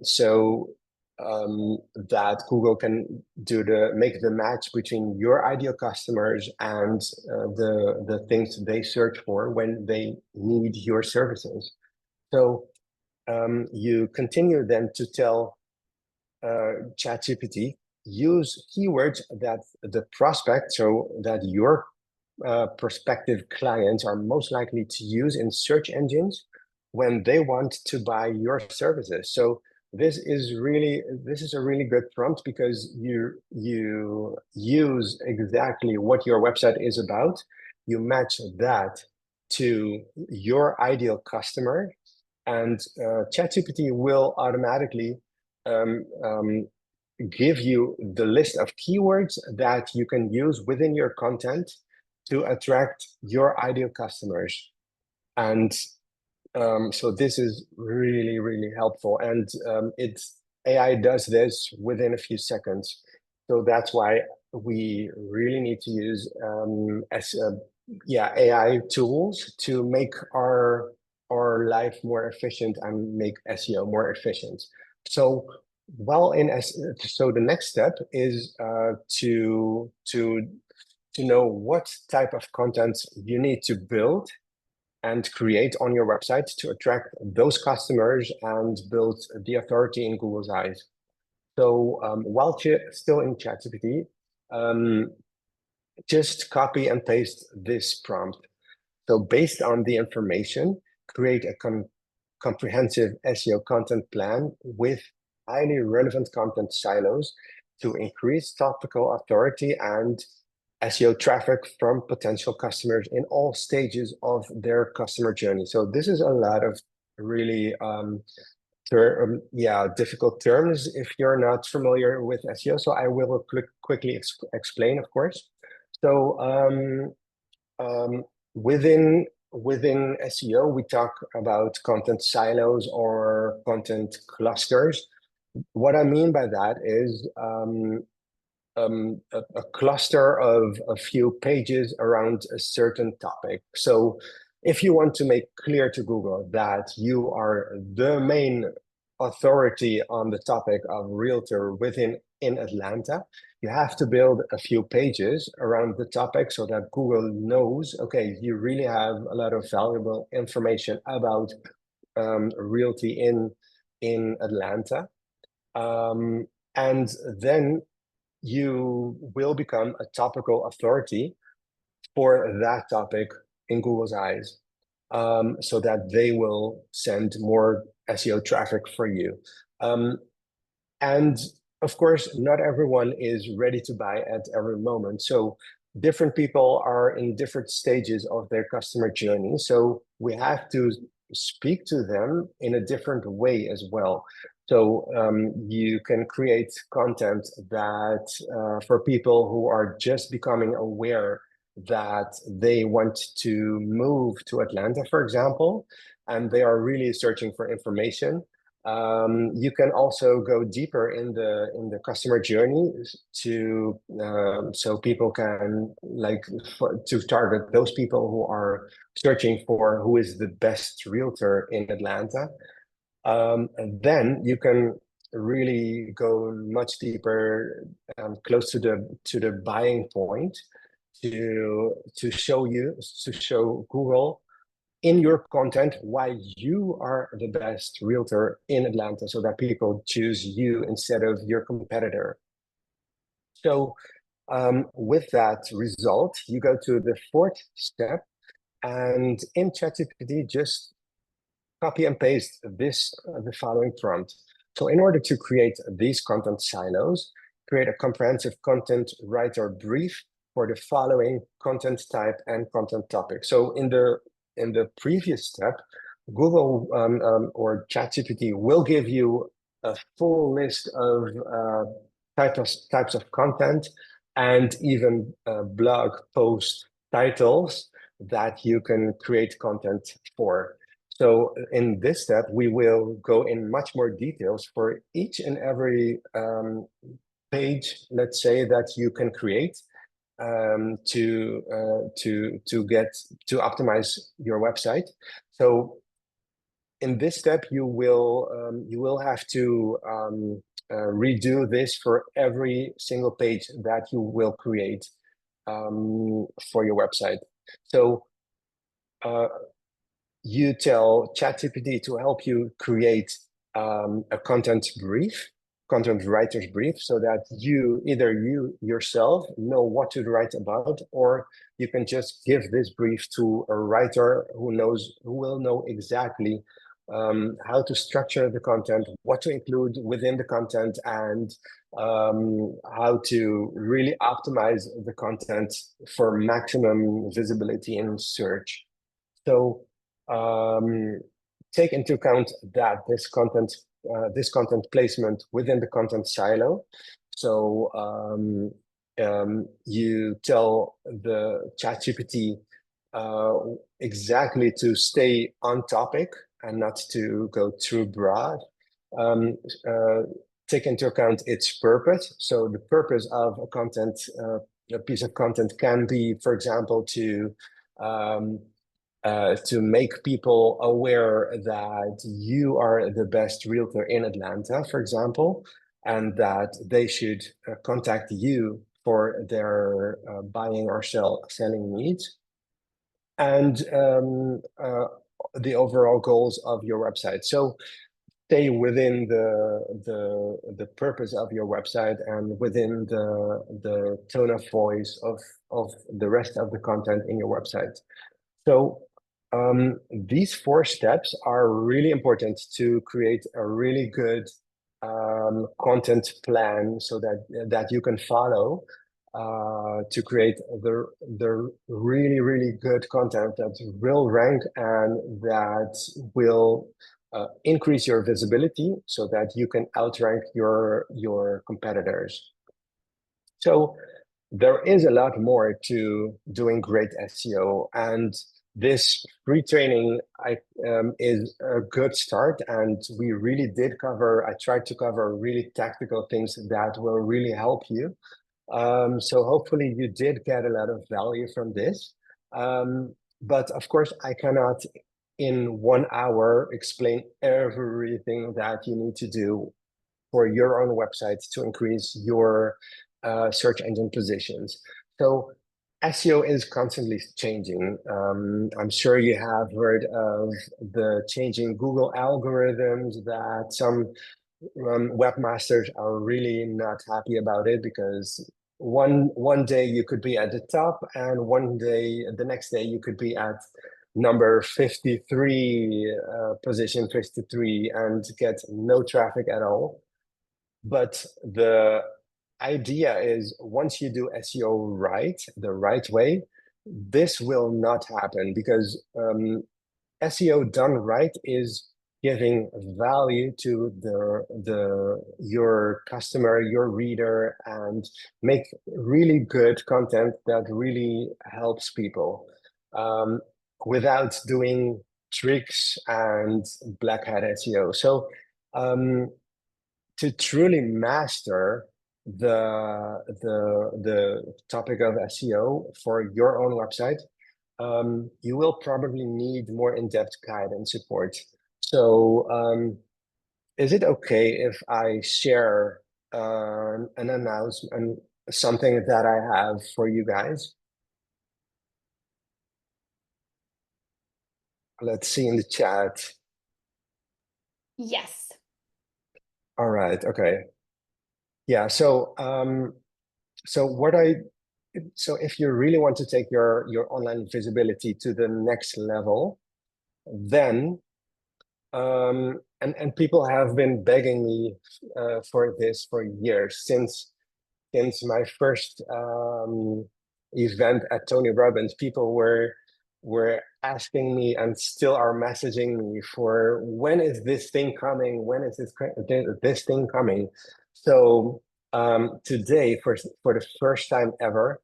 So that Google can make the match between your ideal customers and the things they search for when they need your services. So you continue then to tell ChatGPT, use keywords that the prospect, so that your prospective clients are most likely to use in search engines when they want to buy your services. So this is a really good prompt, because you use exactly what your website is about. You match that to your ideal customer, and ChatGPT will automatically give you the list of keywords that you can use within your content to attract your ideal customers. And so this is really, really helpful. And AI does this within a few seconds. So that's why we really need to use AI tools to make our life more efficient and make SEO more efficient. So so the next step is to know what type of content you need to build and create on your website to attract those customers and build the authority in Google's eyes. So while still in ChatGPT, just copy and paste this prompt. So based on the information, create a comprehensive SEO content plan with highly relevant content silos to increase topical authority and SEO traffic from potential customers in all stages of their customer journey. So this is a lot of really difficult terms if you're not familiar with SEO. So I will quickly explain, of course. So within SEO, we talk about content silos or content clusters. What I mean by that is a cluster of a few pages around a certain topic. So if you want to make clear to Google that you are the main authority on the topic of realtor in Atlanta, you have to build a few pages around the topic so that Google knows, okay, you really have a lot of valuable information about realty in Atlanta. And then you will become a topical authority for that topic in Google's eyes, so that they will send more SEO traffic for you. And of course, not everyone is ready to buy at every moment. So different people are in different stages of their customer journey. So we have to speak to them in a different way as well. So you can create content that for people who are just becoming aware that they want to move to Atlanta, for example, and they are really searching for information. You can also go deeper in the customer journey to so people can to target those people who are searching for who is the best realtor in Atlanta. And then you can really go much deeper, close to the buying point, to show Google in your content why you are the best realtor in Atlanta, so that people choose you instead of your competitor. So with that result, you go to the fourth step, and in ChatGPT, just copy and paste the following prompt. So in order to create these content silos, create a comprehensive content writer brief for the following content type and content topic. So in the previous step, Google or ChatGPT will give you a full list of types of content and even blog post titles that you can create content for. So in this step, we will go in much more details for each and every page, let's say, that you can create. to optimize your website. So in this step, you will have to redo this for every single page that you will create for your website. So you tell ChatGPT to help you create a content writer's brief, so that either you yourself know what to write about, or you can just give this brief to a writer who will know exactly how to structure the content, what to include within the content, and how to really optimize the content for maximum visibility in search. So take into account that this content placement within the content silo. So you tell the ChatGPT exactly to stay on topic and not to go too broad. Take into account its purpose. So the purpose of a piece of content can be, for example, to make people aware that you are the best realtor in Atlanta, for example, and that they should contact you for their buying or selling needs, and the overall goals of your website. So stay within the purpose of your website and within the tone of voice of the rest of the content in your website. So these 4 steps are really important to create a really good content plan, so that you can follow to create the really good content that will rank and that will increase your visibility, so that you can outrank your competitors. So there is a lot more to doing great SEO, and this free training is a good start. And we really I tried to cover really tactical things that will really help you. So hopefully you did get a lot of value from this. But of course, I cannot in 1 hour explain everything that you need to do for your own website to increase your search engine positions. So SEO is constantly changing. I'm sure you have heard of the changing Google algorithms, that some webmasters are really not happy about it, because one day you could be at the top, and the next day you could be at number 53, position 53, and get no traffic at all. But the idea is, once you do SEO right, the right way, this will not happen, because SEO done right is giving value to your customer, your reader, and make really good content that really helps people, without doing tricks and black hat SEO. So to truly master the topic of SEO for your own website, you will probably need more in-depth guide and support. So is it okay if I share an announcement, something that I have for you guys? Let's see in the chat. Yes. All right, okay. Yeah, so if you really want to take your online visibility to the next level, then and people have been begging me for this for years, since my first event at Tony Robbins. People were asking me, and still are messaging me, for when is this thing coming? When is this thing coming? So today, for the first time ever,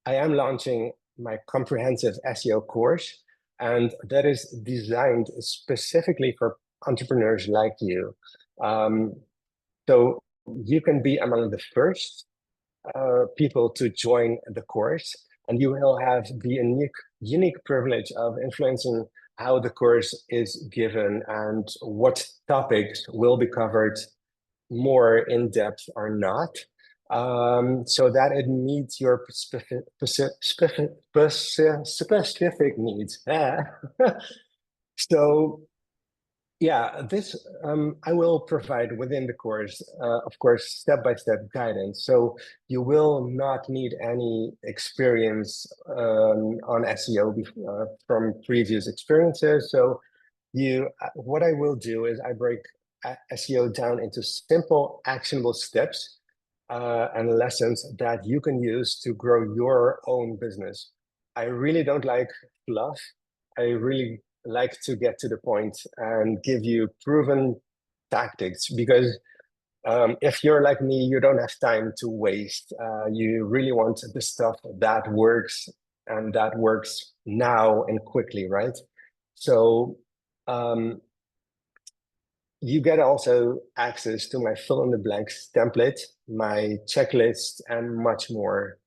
I am launching my comprehensive SEO course, and that is designed specifically for entrepreneurs like you. So you can be among the first people to join the course, and you will have the unique privilege of influencing how the course is given and what topics will be covered more in depth or not, so that it meets your specific needs. So yeah, this I will provide within the course, of course, step-by-step guidance. So you will not need any experience on SEO from previous experiences. So what I will do is I break SEO down into simple, actionable steps and lessons that you can use to grow your own business. I really don't like fluff. I really like to get to the point and give you proven tactics, because if you're like me, you don't have time to waste. You really want the stuff that works, and that works now and quickly, right? So you get also access to my fill in the blanks template, my checklist, and much more.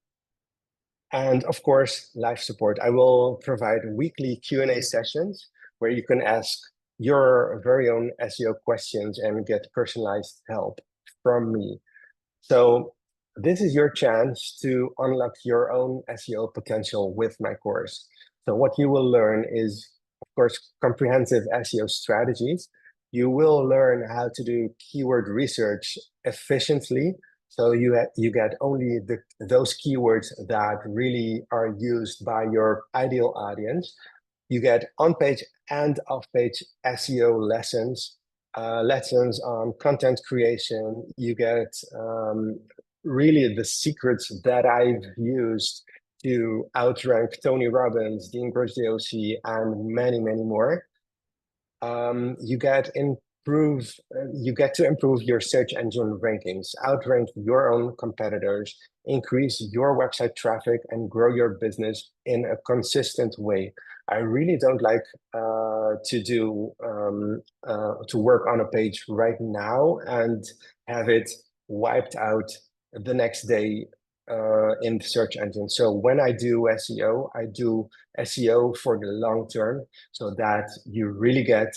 And of course, live support. I will provide weekly Q&A sessions where you can ask your very own SEO questions and get personalized help from me. So this is your chance to unlock your own SEO potential with my course. So what you will learn is, of course, comprehensive SEO strategies. You will learn how to do keyword research efficiently. So you get only those keywords that really are used by your ideal audience. You get on-page and off-page SEO lessons, lessons on content creation. You get really the secrets that I've used to outrank Tony Robbins, Dean Graziosi, and many, many more. You get to improve your search engine rankings, outrank your own competitors, increase your website traffic, and grow your business in a consistent way. I really don't like to work on a page right now and have it wiped out the next day in the search engine. So when I do SEO, I do SEO for the long term, so that you really get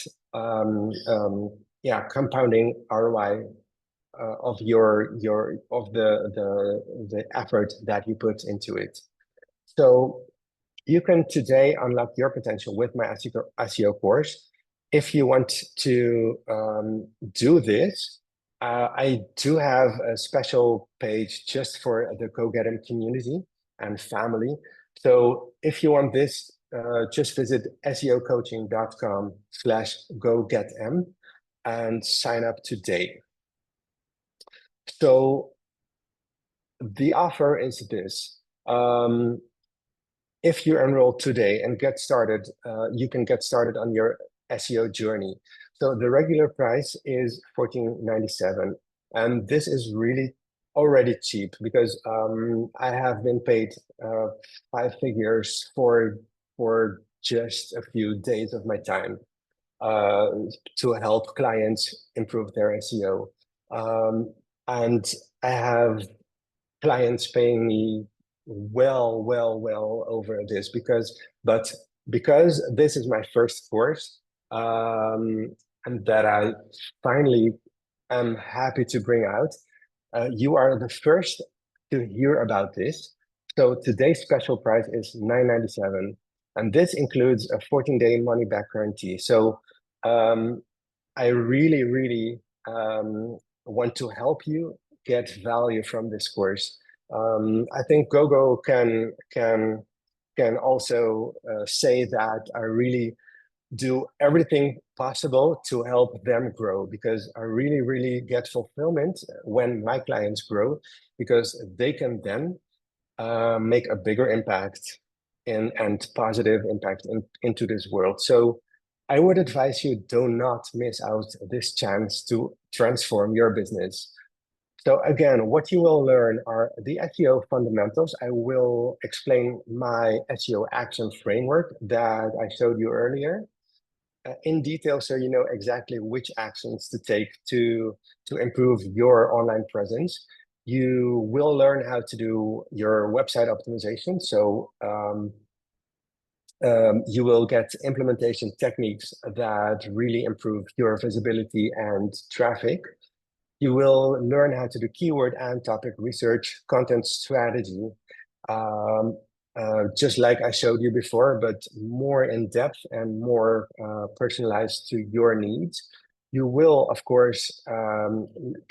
compounding ROI of the effort that you put into it. So you can today unlock your potential with my SEO course. If you want to do this, I do have a special page just for the Go Get 'Em community and family. So if you want this, just visit seocoaching.com/gogetem and sign up today. So the offer is this. If you enroll today and get started, you can get started on your SEO journey. So the regular price is $14.97, and this is really already cheap, because I have been paid 5 figures for just a few days of my time to help clients improve their SEO. And I have clients paying me well over this, because this is my first course, and that I finally am happy to bring out. You are the first to hear about this. So today's special price is $9.97, and this includes a 14-day money-back guarantee. So I really want to help you get value from this course. I think Gogo can also say that I really do everything possible to help them grow, because I really get fulfillment when my clients grow, because they can then make a bigger impact and positive impact into this world. So I would advise you, do not miss out this chance to transform your business. So again, what you will learn are the SEO fundamentals. I will explain my SEO action framework that I showed you earlier in detail, so you know exactly which actions to take to improve your online presence. You will learn how to do your website optimization. So you will get implementation techniques that really improve your visibility and traffic. You will learn how to do keyword and topic research, content strategy, just like I showed you before, but more in depth and more personalized to your needs. You will, of course,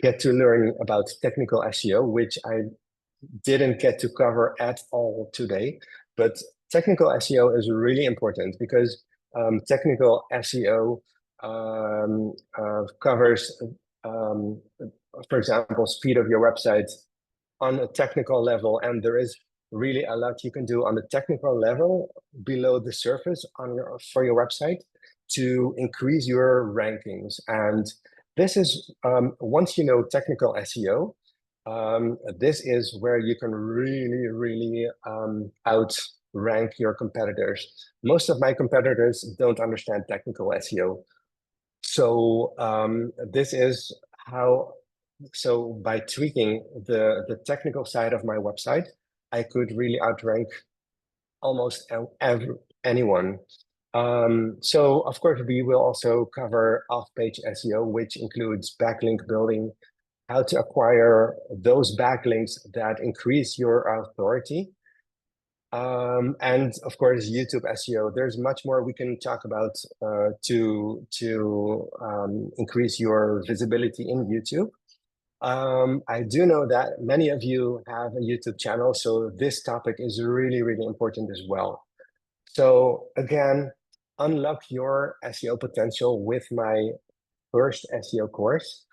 get to learn about technical SEO, which I didn't get to cover at all today. But technical SEO is really important because technical SEO covers, for example, speed of your website on a technical level, and there is really a lot you can do on the technical level below the surface for your website to increase your rankings. And this is once you know technical SEO, this is where you can really outrank your competitors. Most of my competitors don't understand technical SEO. So this is how, so by tweaking the technical side of my website, I could really outrank almost anyone. So of course, we will also cover off-page SEO, which includes backlink building, how to acquire those backlinks that increase your authority. And of course, YouTube SEO. There's much more we can talk about to increase your visibility in YouTube. I do know that many of you have a YouTube channel, so this topic is really important as well. So again, unlock your SEO potential with my first SEO course.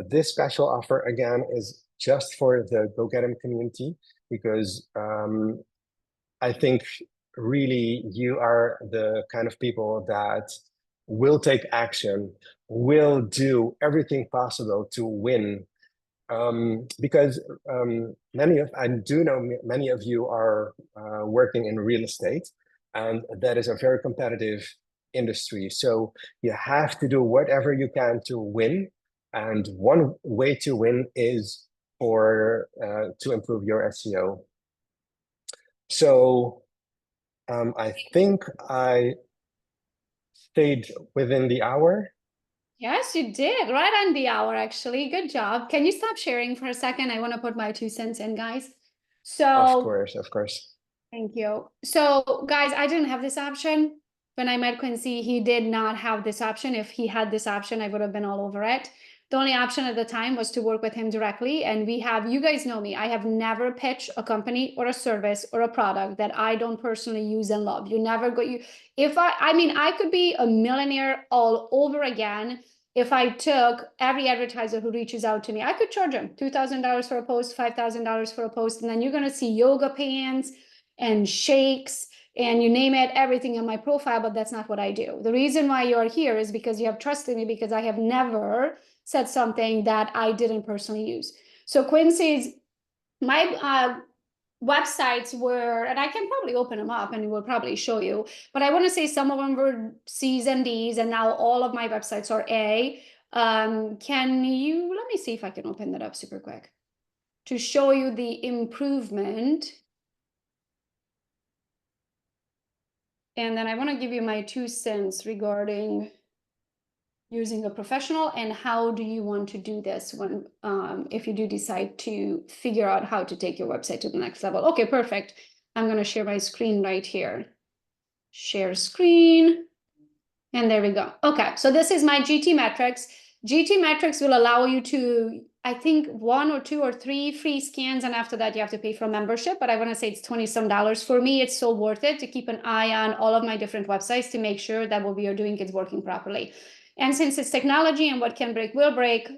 This special offer again is just for the Go Get 'em community, because I think really you are the kind of people that will take action, will do everything possible to win. Because I do know many of you are working in real estate, and that is a very competitive industry. So you have to do whatever you can to win. And one way to win is to improve your SEO. So I think I stayed within the hour. Yes, you did. Right on the hour, actually. Good job. Can you stop sharing for a second? I want to put my 2 cents in, guys. So, Of course. Thank you. So, guys, I didn't have this option. When I met Quincy, he did not have this option. If he had this option, I would have been all over it. The only option at the time was to work with him directly. And you guys know me, I have never pitched a company or a service or a product that I don't personally use and love. I could be a millionaire all over again if I took every advertiser who reaches out to me. I could charge them $2,000 for a post, $5,000 for a post, and then you're going to see yoga pants and shakes and you name it, everything in my profile, but that's not what I do. The reason why you're here is because you have trusted me, because I have never said something that I didn't personally use. So Quincy's, my websites were, and I can probably open them up and it will probably show you, but I want to say some of them were C's and D's, and now all of my websites are A. Let me see if I can open that up super quick to show you the improvement. And then I want to give you my 2 cents regarding using a professional and how do you want to do this when if you do decide to figure out how to take your website to the next level. Okay, perfect. I'm going to share my screen right here. Share screen. And there we go. Okay, so this is my GT metrics. GT metrics will allow you to, I think, 1 or 2 or 3 free scans, and after that you have to pay for a membership, but I want to say it's $20-some. For me, it's so worth it to keep an eye on all of my different websites to make sure that what we are doing is working properly. And since it's technology and what can break will break,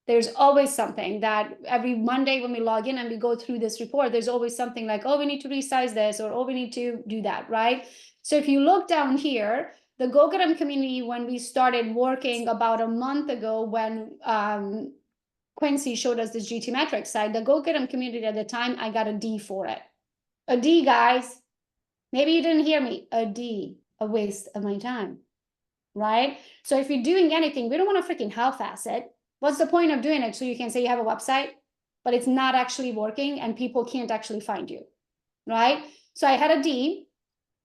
there's always something that every Monday when we log in and we go through this report, there's always something like, oh, we need to resize this, or oh, we need to do that, right? So if you look down here, the Go Get 'em community, when we started working about a month ago, when Quincy showed us this GT metrics side, the Go Get 'em community at the time, I got a D for it. A D, guys. Maybe you didn't hear me. A D, a waste of my time, right? So if you're doing anything, we don't want to freaking half-ass it. What's the point of doing it so you can say you have a website? but it's not actually working and people can't actually find you, right? So I had a D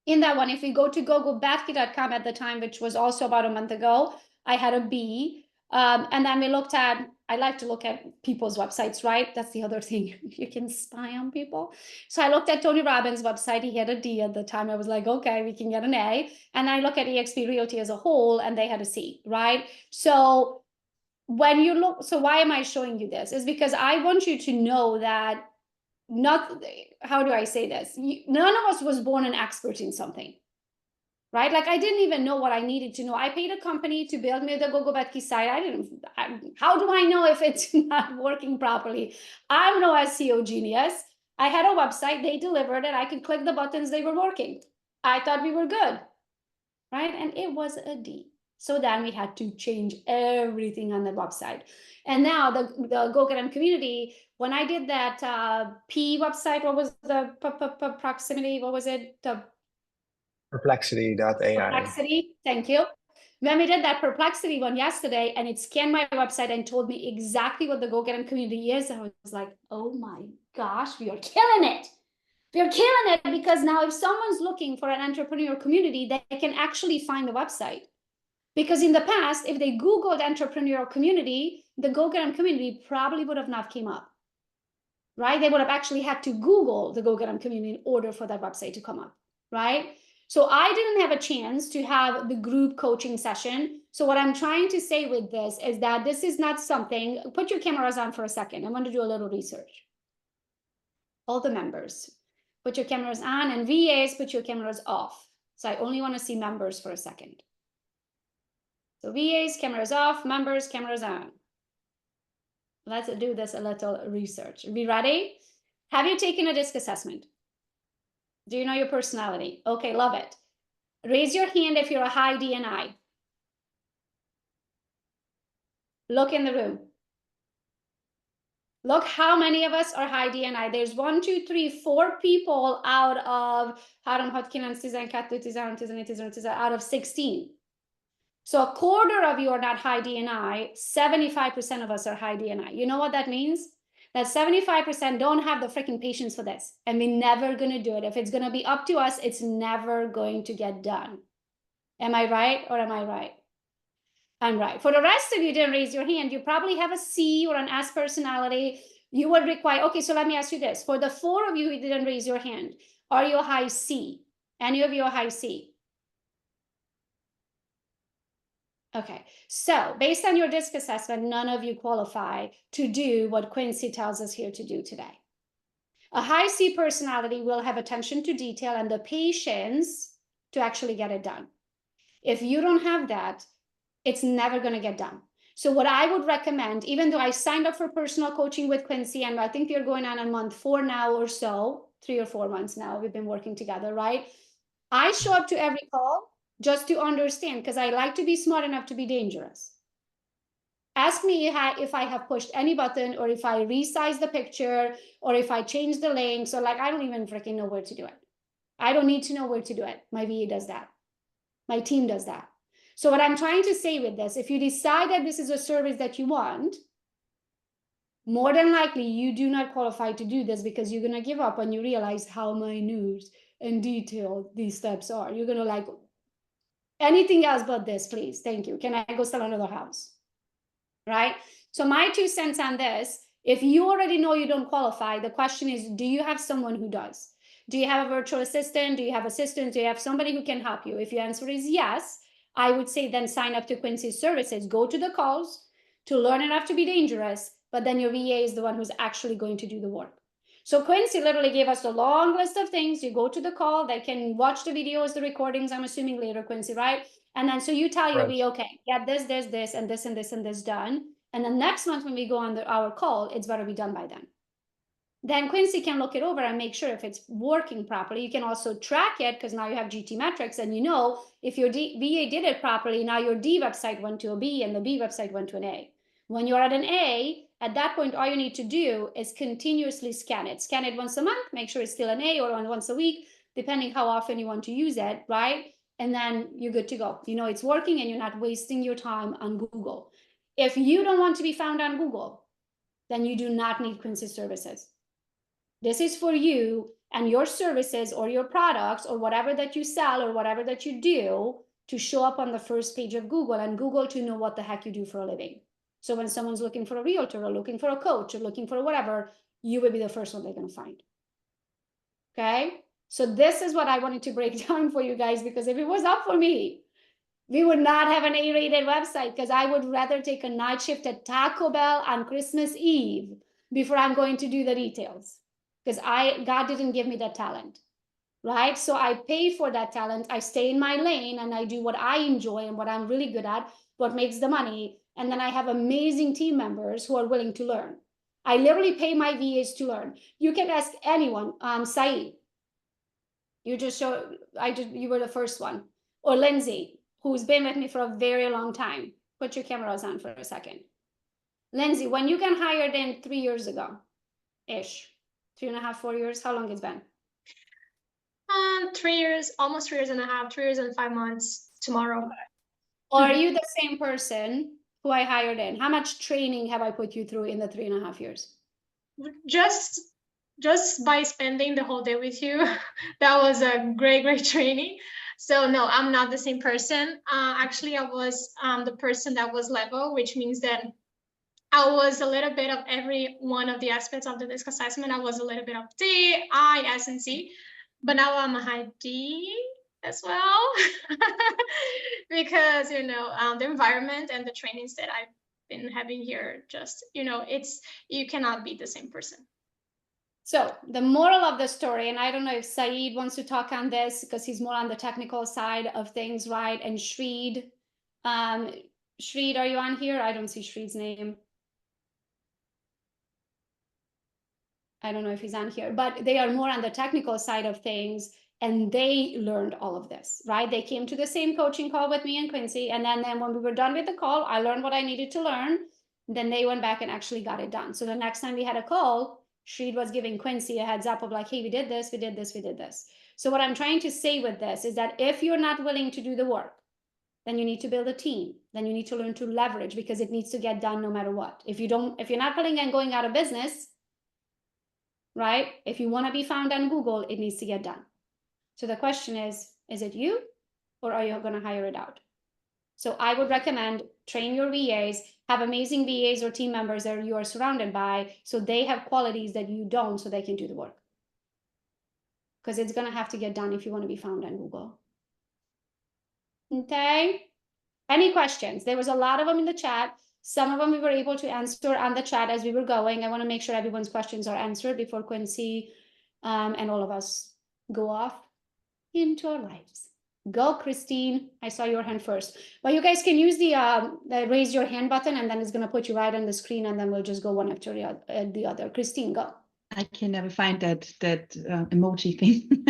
in that one. If we go to gogobasket.com at the time, which was also about a month ago, I had a B. And then we looked at, I like to look at people's websites, right? That's the other thing. You can spy on people. So I looked at Tony Robbins' website. He had a D at the time. I was like, okay, we can get an A. And I look at eXp Realty as a whole, and they had a C, right? So when you look, so why am I showing you this? Is because I want you to know that not, how do I say this? None of us was born an expert in something, right? Like I didn't even know what I needed to know. I paid a company to build me the GoGoBetki site. How do I know if it's not working properly? I'm no SEO genius. I had a website, they delivered it. I could click the buttons, they were working. I thought we were good, right? And it was a D. So then we had to change everything on the website. And now the GoGet'em community, when I did that P website, what was the proximity? What was it? The Perplexity.ai. Perplexity, thank you. When we did that Perplexity one yesterday, and it scanned my website and told me exactly what the GoGet'em community is, I was like, oh my gosh, we are killing it. We are killing it, because now if someone's looking for an entrepreneur community, they can actually find the website. Because in the past, if they Googled entrepreneurial community, the GoGet'em community probably would have not came up, right? They would have actually had to Google the GoGet'em community in order for that website to come up, right? So I didn't have a chance to have the group coaching session. So what I'm trying to say with this is that this is not something, put your cameras on for a second. I'm going to do a little research. All the members, put your cameras on, and VAs, put your cameras off. So I only want to see members for a second. So VAs, cameras off, members, cameras on. Let's do this a little research. Be ready? Have you taken a DISC assessment? Do you know your personality? Okay, love it. Raise your hand if you're a high DNI. Look in the room. Look how many of us are high DNI. There's 1, 2, 3, 4 people out of out of 16. So a quarter of you are not high DNI, 75% of us are high DNI. You know what that means? That 75% don't have the freaking patience for this, and we're never going to do it. If it's going to be up to us, it's never going to get done. Am I right or am I right? I'm right. For the rest of you didn't raise your hand, you probably have a C or an S personality. You would require, okay, so let me ask you this. For the 4 of you who didn't raise your hand, are you a high C? Any of you a high C? Okay, so based on your DISC assessment, none of you qualify to do what Quincy tells us here to do today. A high C personality will have attention to detail and the patience to actually get it done. If you don't have that, it's never going to get done. So what I would recommend, even though I signed up for personal coaching with Quincy, and I think we're going on month 4 now or so, 3 or 4 months now, we've been working together, right? I show up to every call just to understand, because I like to be smart enough to be dangerous. Ask me if I have pushed any button, or if I resize the picture, or if I change the links, or like, I don't even freaking know where to do it. I don't need to know where to do it. My VA does that. My team does that. So what I'm trying to say with this, if you decide that this is a service that you want, more than likely you do not qualify to do this, because you're going to give up when you realize how minute and detailed these steps are. You're going to like, anything else but this, please. Thank you. Can I go sell another house? Right? So my 2 cents on this, if you already know you don't qualify, the question is, do you have someone who does? Do you have a virtual assistant? Do you have assistants? Do you have somebody who can help you? If your answer is yes, I would say then sign up to Quincy's services. Go to the calls to learn enough to be dangerous, but then your VA is the one who's actually going to do the work. So Quincy literally gave us a long list of things. You go to the call, they can watch the videos, the recordings, I'm assuming later, Quincy, right? And then so you tell your VA, okay, get this, this, this, and this, and this, and this done. And then next month when we go on our call, it's better be done by then. Then Quincy can look it over and make sure if it's working properly. You can also track it, because now you have GT metrics, and you know if your VA did it properly, now your D website went to a B and the B website went to an A. When you're at an A, at that point, all you need to do is continuously scan it. Scan it once a month, make sure it's still an A, or once a week, depending how often you want to use it, right? And then you're good to go. You know it's working and you're not wasting your time on Google. If you don't want to be found on Google, then you do not need Quincy services. This is for you and your services or your products or whatever that you sell or whatever that you do to show up on the first page of Google and Google to know what the heck you do for a living. So when someone's looking for a realtor or looking for a coach or looking for whatever, you will be the first one they're going to find. Okay? So this is what I wanted to break down for you guys, because if it was up for me, we would not have an A-rated website, because I would rather take a night shift at Taco Bell on Christmas Eve before I'm going to do the details, because God didn't give me that talent, right? So I pay for that talent. I stay in my lane and I do what I enjoy and what I'm really good at, what makes the money. And then I have amazing team members who are willing to learn. I literally pay my VAs to learn. You can ask anyone, Saeed. You were the first one. Or Lindsay, who's been with me for a very long time. Put your cameras on for a second. Lindsay, when you got hired in 3 years ago-ish, 3.5, 4 years, how long it's been? 3 years, almost 3 years and a half, 3 years and 5 months tomorrow. Or are you the same person who I hired in? How much training have I put you through in the 3.5 years? Just by spending the whole day with you, that was a great training. So no, I'm not the same person. Actually, I was the person that was level, which means that I was a little bit of every one of the aspects of the DISC assessment. I was a little bit of D, I, S, and C, but now I'm a high D as well, because the environment and the trainings that I've been having here, just you cannot be the same person. So the moral of the story, and I don't know if Saeed wants to talk on this because he's more on the technical side of things, right? And Shreed, Shreed, are you on here? I don't see Shreed's name. I don't know if he's on here, but they are more on the technical side of things, and they learned all of this, right? They came to the same coaching call with me and Quincy, and then when we were done with the call, I learned what I needed to learn. Then they went back and actually got it done. So the next time we had a call, Shreed was giving Quincy a heads up of like, hey, we did this, we did this, we did this. So what I'm trying to say with this is that if you're not willing to do the work, then you need to build a team. Then you need to learn to leverage, because it needs to get done no matter what. If you're not planning on going out of business, right? If you want to be found on Google, it needs to get done. So the question is it you, or are you going to hire it out? So I would recommend train your VAs, have amazing VAs or team members that you are surrounded by, so they have qualities that you don't, so they can do the work. Because it's going to have to get done if you want to be found on Google. Okay. Any questions? There was a lot of them in the chat. Some of them we were able to answer on the chat as we were going. I want to make sure everyone's questions are answered before Quincy and all of us go off into our lives. Go, Christine. I saw your hand first. But you guys can use the raise your hand button, and then it's going to put you right on the screen, and then we'll just go one after the other. Christine, go. I can never find that emoji thing.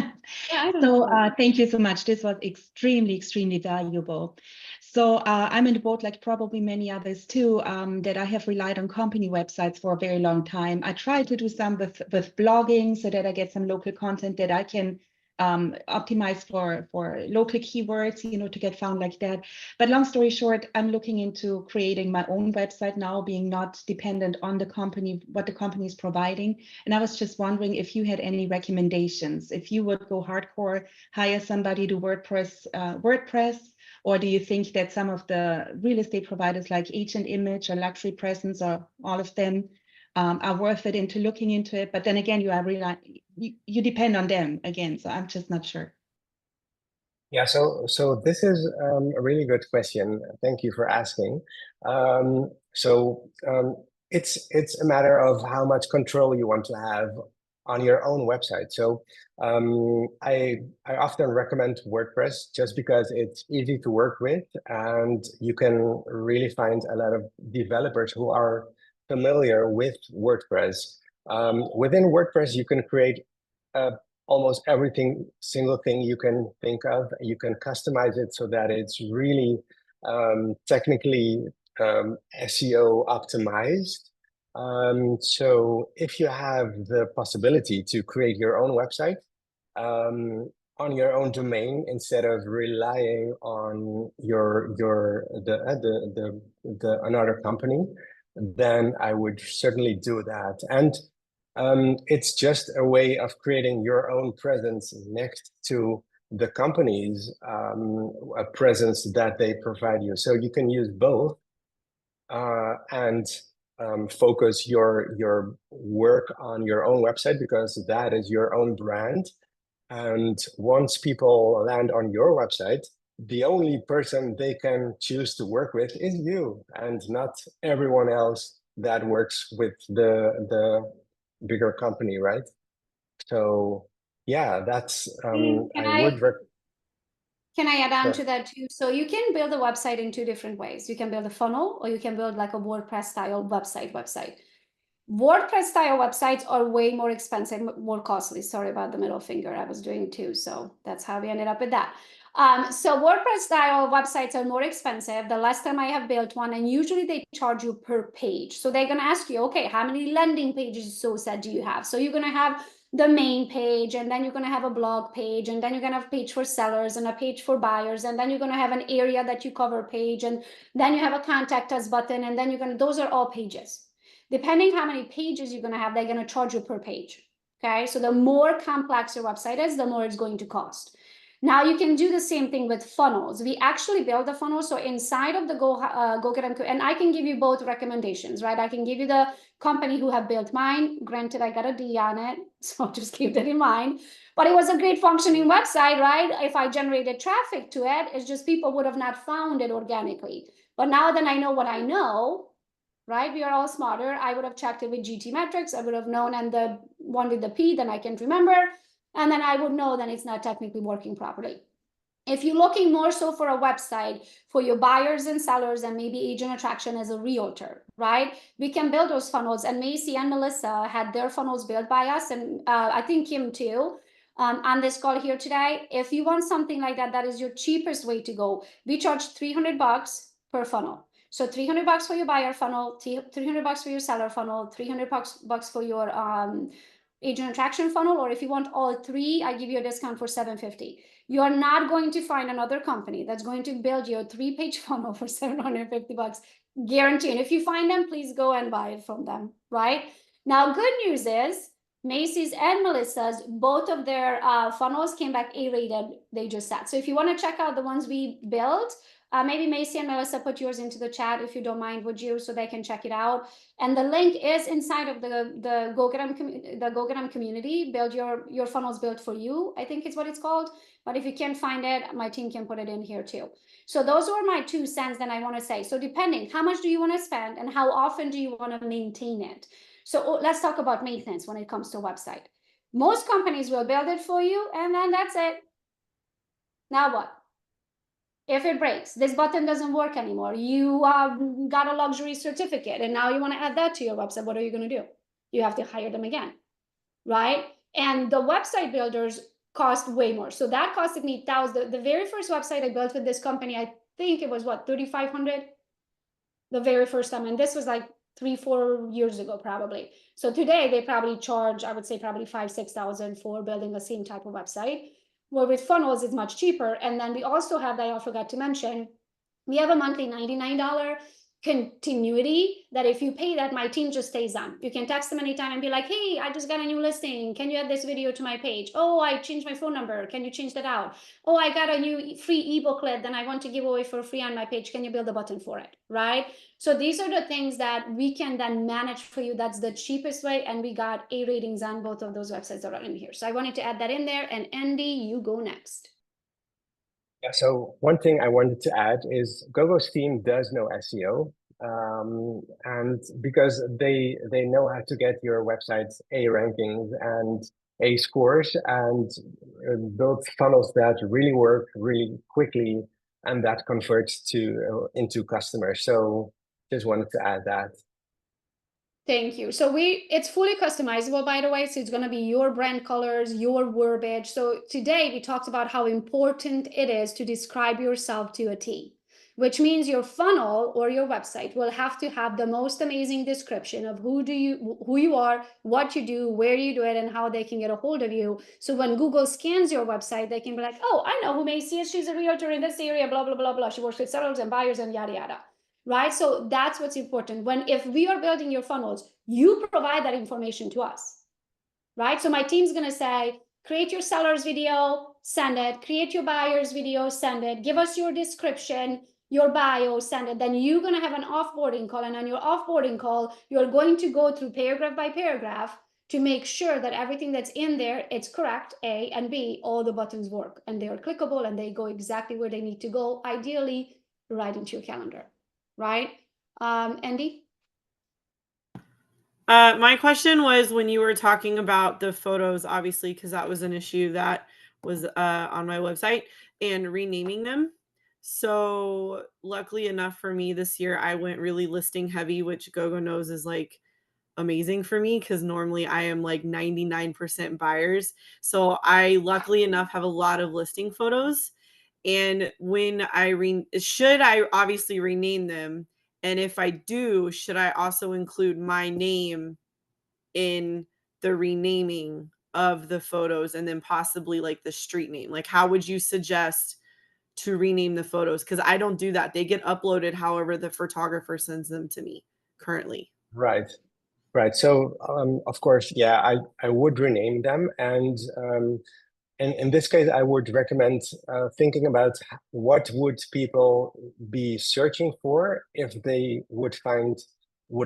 Yeah, I don't So know. thank you so much. This was extremely valuable. So I'm in the boat, like probably many others too, that I have relied on company websites for a very long time. I try to do some with blogging so that I get some local content that I can optimize for local keywords, to get found like that. But long story short, I'm looking into creating my own website now, being not dependent on the company, what the company is providing. And I was just wondering if you had any recommendations, if you would go hardcore, hire somebody to WordPress, or do you think that some of the real estate providers like Agent Image or Luxury Presence, or all of them are worth it into looking into it? But then again, you depend on them again, so I'm just not sure. Yeah, so this is a really good question. Thank you for asking. It's a matter of how much control you want to have on your own website. So I often recommend WordPress just because it's easy to work with, and you can really find a lot of developers who are familiar with WordPress. Within WordPress, you can create almost single thing you can think of. You can customize it so that it's really technically SEO optimized. So if you have the possibility to create your own website on your own domain, instead of relying on another company, then I would certainly do that. And it's just a way of creating your own presence next to the company's a presence that they provide you. So you can use both and focus your work on your own website, because that is your own brand. And once people land on your website, the only person they can choose to work with is you, and not everyone else that works with the bigger company, right? So yeah, that's Can I add on Sure. to that too? So you can build a website in two different ways. You can build a funnel, or you can build like a WordPress style website. WordPress style websites are way more expensive, more costly. Sorry about the middle finger. I was doing two, so that's how we ended up with that. So WordPress style websites are more expensive. The last time I have built one, and usually they charge you per page. So they're going to ask you, okay, how many landing pages so set do you have? So you're going to have the main page, and then you're going to have a blog page, and then you're going to have a page for sellers and a page for buyers, and then you're going to have an area that you cover page, and then you have a contact us button, and then you're going to, those are all pages. Depending how many pages you're going to have, they're going to charge you per page. Okay, so the more complex your website is, the more it's going to cost. Now you can do the same thing with funnels. We actually build a funnel. So inside of the GoGet'em, and I can give you both recommendations, right? I can give you the company who have built mine. Granted, I got a D on it, so just keep that in mind. But it was a great functioning website, right? If I generated traffic to it, it's just people would have not found it organically. But now that I know what I know, right? We are all smarter. I would have checked it with GT metrics. I would have known, and the one with the P, then I can't remember. And then I would know that it's not technically working properly. If you're looking more so for a website for your buyers and sellers and maybe agent attraction as a realtor, right? We can build those funnels. And Macy and Melissa had their funnels built by us. And I think Kim too. On this call here today, if you want something like that, that is your cheapest way to go. We charge $300 per funnel. So $300 for your buyer funnel, $300 for your seller funnel, $300 for your agent attraction funnel. Or if you want all three, I give you a discount for $750. You are not going to find another company that's going to build you a 3-page funnel for $750, guarantee. And if you find them, please go and buy it from them, right? Now, good news is Macy's and Melissa's, both of their funnels came back A-rated, they just said. So if you want to check out the ones we built, maybe Macy and Melissa put yours into the chat, if you don't mind, would you, so they can check it out. And the link is inside of the GoGet'em community. Build your funnels built for you, I think is what it's called. But if you can't find it, my team can put it in here too. So those were my 2 cents that I want to say. So depending, how much do you want to spend and how often do you want to maintain it? So let's talk about maintenance when it comes to a website. Most companies will build it for you, and then that's it. Now what? If it breaks, this button doesn't work anymore, you got a luxury certificate and now you want to add that to your website, what are you going to do? You have to hire them again, right? And the website builders cost way more. So that costed me $1,000. The very first website I built with this company, I think it was what, $3,500 the very first time. And this was like 3-4 years ago, probably. So today they probably charge, I would say probably $5,000-6,000 for building the same type of website. Where with funnels it's much cheaper. And then we also have, that I forgot to mention, we have a monthly $99 continuity that if you pay that, my team just stays on. You can text them anytime and be like, hey, I just got a new listing. Can you add this video to my page? Oh, I changed my phone number. Can you change that out? Oh, I got a new free ebooklet that I want to give away for free on my page. Can you build a button for it? Right? So these are the things that we can then manage for you. That's the cheapest way. And we got A ratings on both of those websites that are in here. So I wanted to add that in there. And Andy, you go next. Yeah, so one thing I wanted to add is Gogo's team does know SEO, and because they know how to get your website's A rankings and A scores, and build funnels that really work really quickly and that converts to into customers. So just wanted to add that. Thank you. So it's fully customizable, by the way. So it's going to be your brand colors, your verbiage. So today we talked about how important it is to describe yourself to a T, which means your funnel or your website will have to have the most amazing description of who you are, what you do, where you do it, and how they can get a hold of you. So when Google scans your website, they can be like, oh, I know who Macy is. She's a realtor in this area, blah, blah, blah, blah. She works with sellers and buyers and yada, yada. right? So that's what's important. If we are building your funnels, you provide that information to us, right? So my team's going to say, create your seller's video, send it, create your buyer's video, send it, give us your description, your bio, send it. Then you're going to have an offboarding call. And on your offboarding call, you're going to go through paragraph by paragraph to make sure that everything that's in there, it's correct, A, and B, all the buttons work and they are clickable and they go exactly where they need to go, ideally right into your calendar, right? Andy? My question was when you were talking about the photos, obviously, because that was an issue that was on my website, and renaming them. So luckily enough for me this year, I went really listing heavy, which Gogo knows is like amazing for me because normally I am like 99% buyers. So I luckily enough have a lot of listing photos. And when should I obviously rename them? And if I do, should I also include my name in the renaming of the photos and then possibly like the street name? Like, how would you suggest to rename the photos? Because I don't do that. They get uploaded however the photographer sends them to me currently. Right. Right. So, of course, yeah, I would rename them. And in this case, I would recommend thinking about what would people be searching for if they would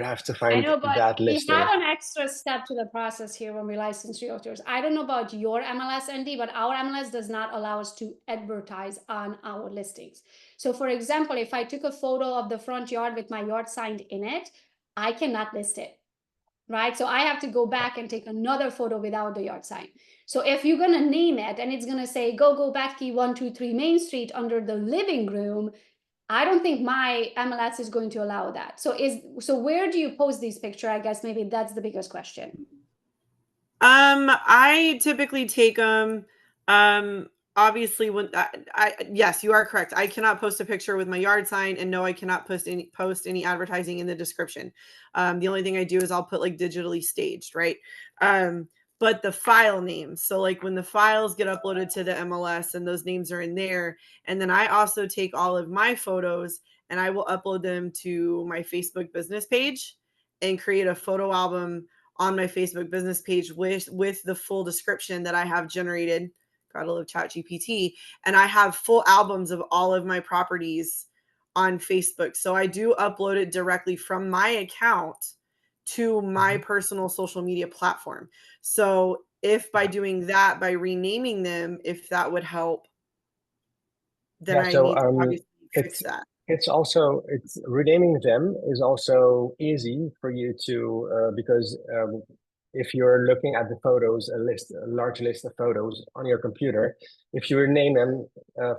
have to I find know, but that we listing. have an extra step to the process here when we license realtors. I don't know about your MLS, Andy, but our MLS does not allow us to advertise on our listings. So for example, if I took a photo of the front yard with my yard sign in it, I cannot list it, right? So I have to go back and take another photo without the yard sign. So if you're gonna name it and it's gonna say, go back to 123 Main Street under the living room, I don't think my MLS is going to allow that. So where do you post these pictures? I guess maybe that's the biggest question. I typically take them. Obviously, when yes, you are correct. I cannot post a picture with my yard sign, and no, I cannot post any advertising in the description. The only thing I do is I'll put like digitally staged, right? But the file names, so like when the files get uploaded to the MLS and those names are in there, and then I also take all of my photos and I will upload them to my Facebook business page and create a photo album on my Facebook business page with the full description that I have generated. Gotta love ChatGPT. And I have full albums of all of my properties on Facebook. So I do upload it directly from my account to my personal social media platform. So if by doing that, by renaming them, if that would help, then Yeah, I so need to obviously fix that. it's renaming them is also easy for you to because if you're looking at the photos, a large list of photos on your computer, if you rename them,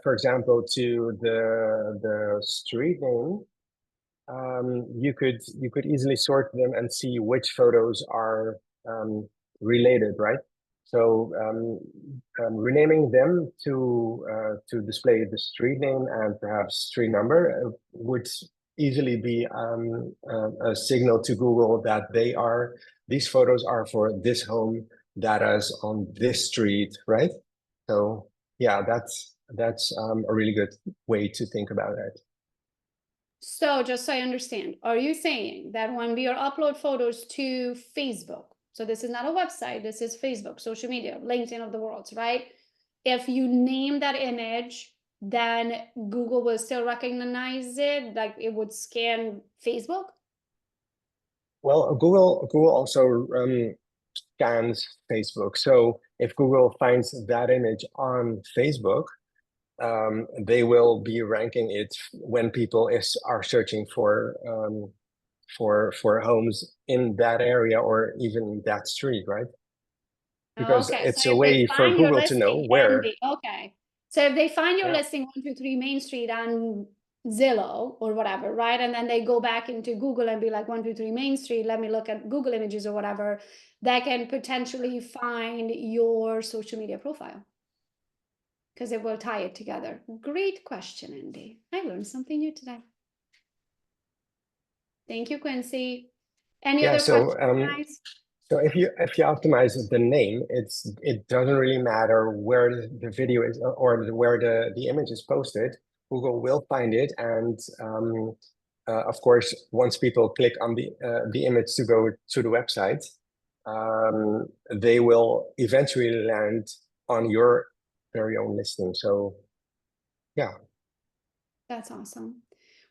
for example, to the street name, you could easily sort them and see which photos are related, right? So renaming them to display the street name and perhaps street number would easily be a signal to Google that these photos are for this home that is on this street, right? So yeah, that's a really good way to think about it. So just so I understand, are you saying that when we are upload photos to Facebook, so this is not a website, this is Facebook, social media, LinkedIn of the world, right? If you name that image, then Google will still recognize it, like it would scan Facebook? Well, Google also scans Facebook. So if Google finds that image on Facebook, they will be ranking it when people are searching for homes in that area or even that street, right? Because Okay, it's so a if they way for find your Google to know listing, where. okay. So if they find your Yeah. listing 123 Main Street on Zillow or whatever, right? And then they go back into Google and be like 123 Main Street, let me look at Google images or whatever, that can potentially find your social media profile because it will tie it together. Great question, Andy. I learned something new today. Thank you, Quincy. Any other questions, guys? So if you optimize the name, it doesn't really matter where the video is or where the image is posted. Google will find it and of course, once people click on the image to go to the website, they will eventually land on your very own listing. So, yeah. That's awesome.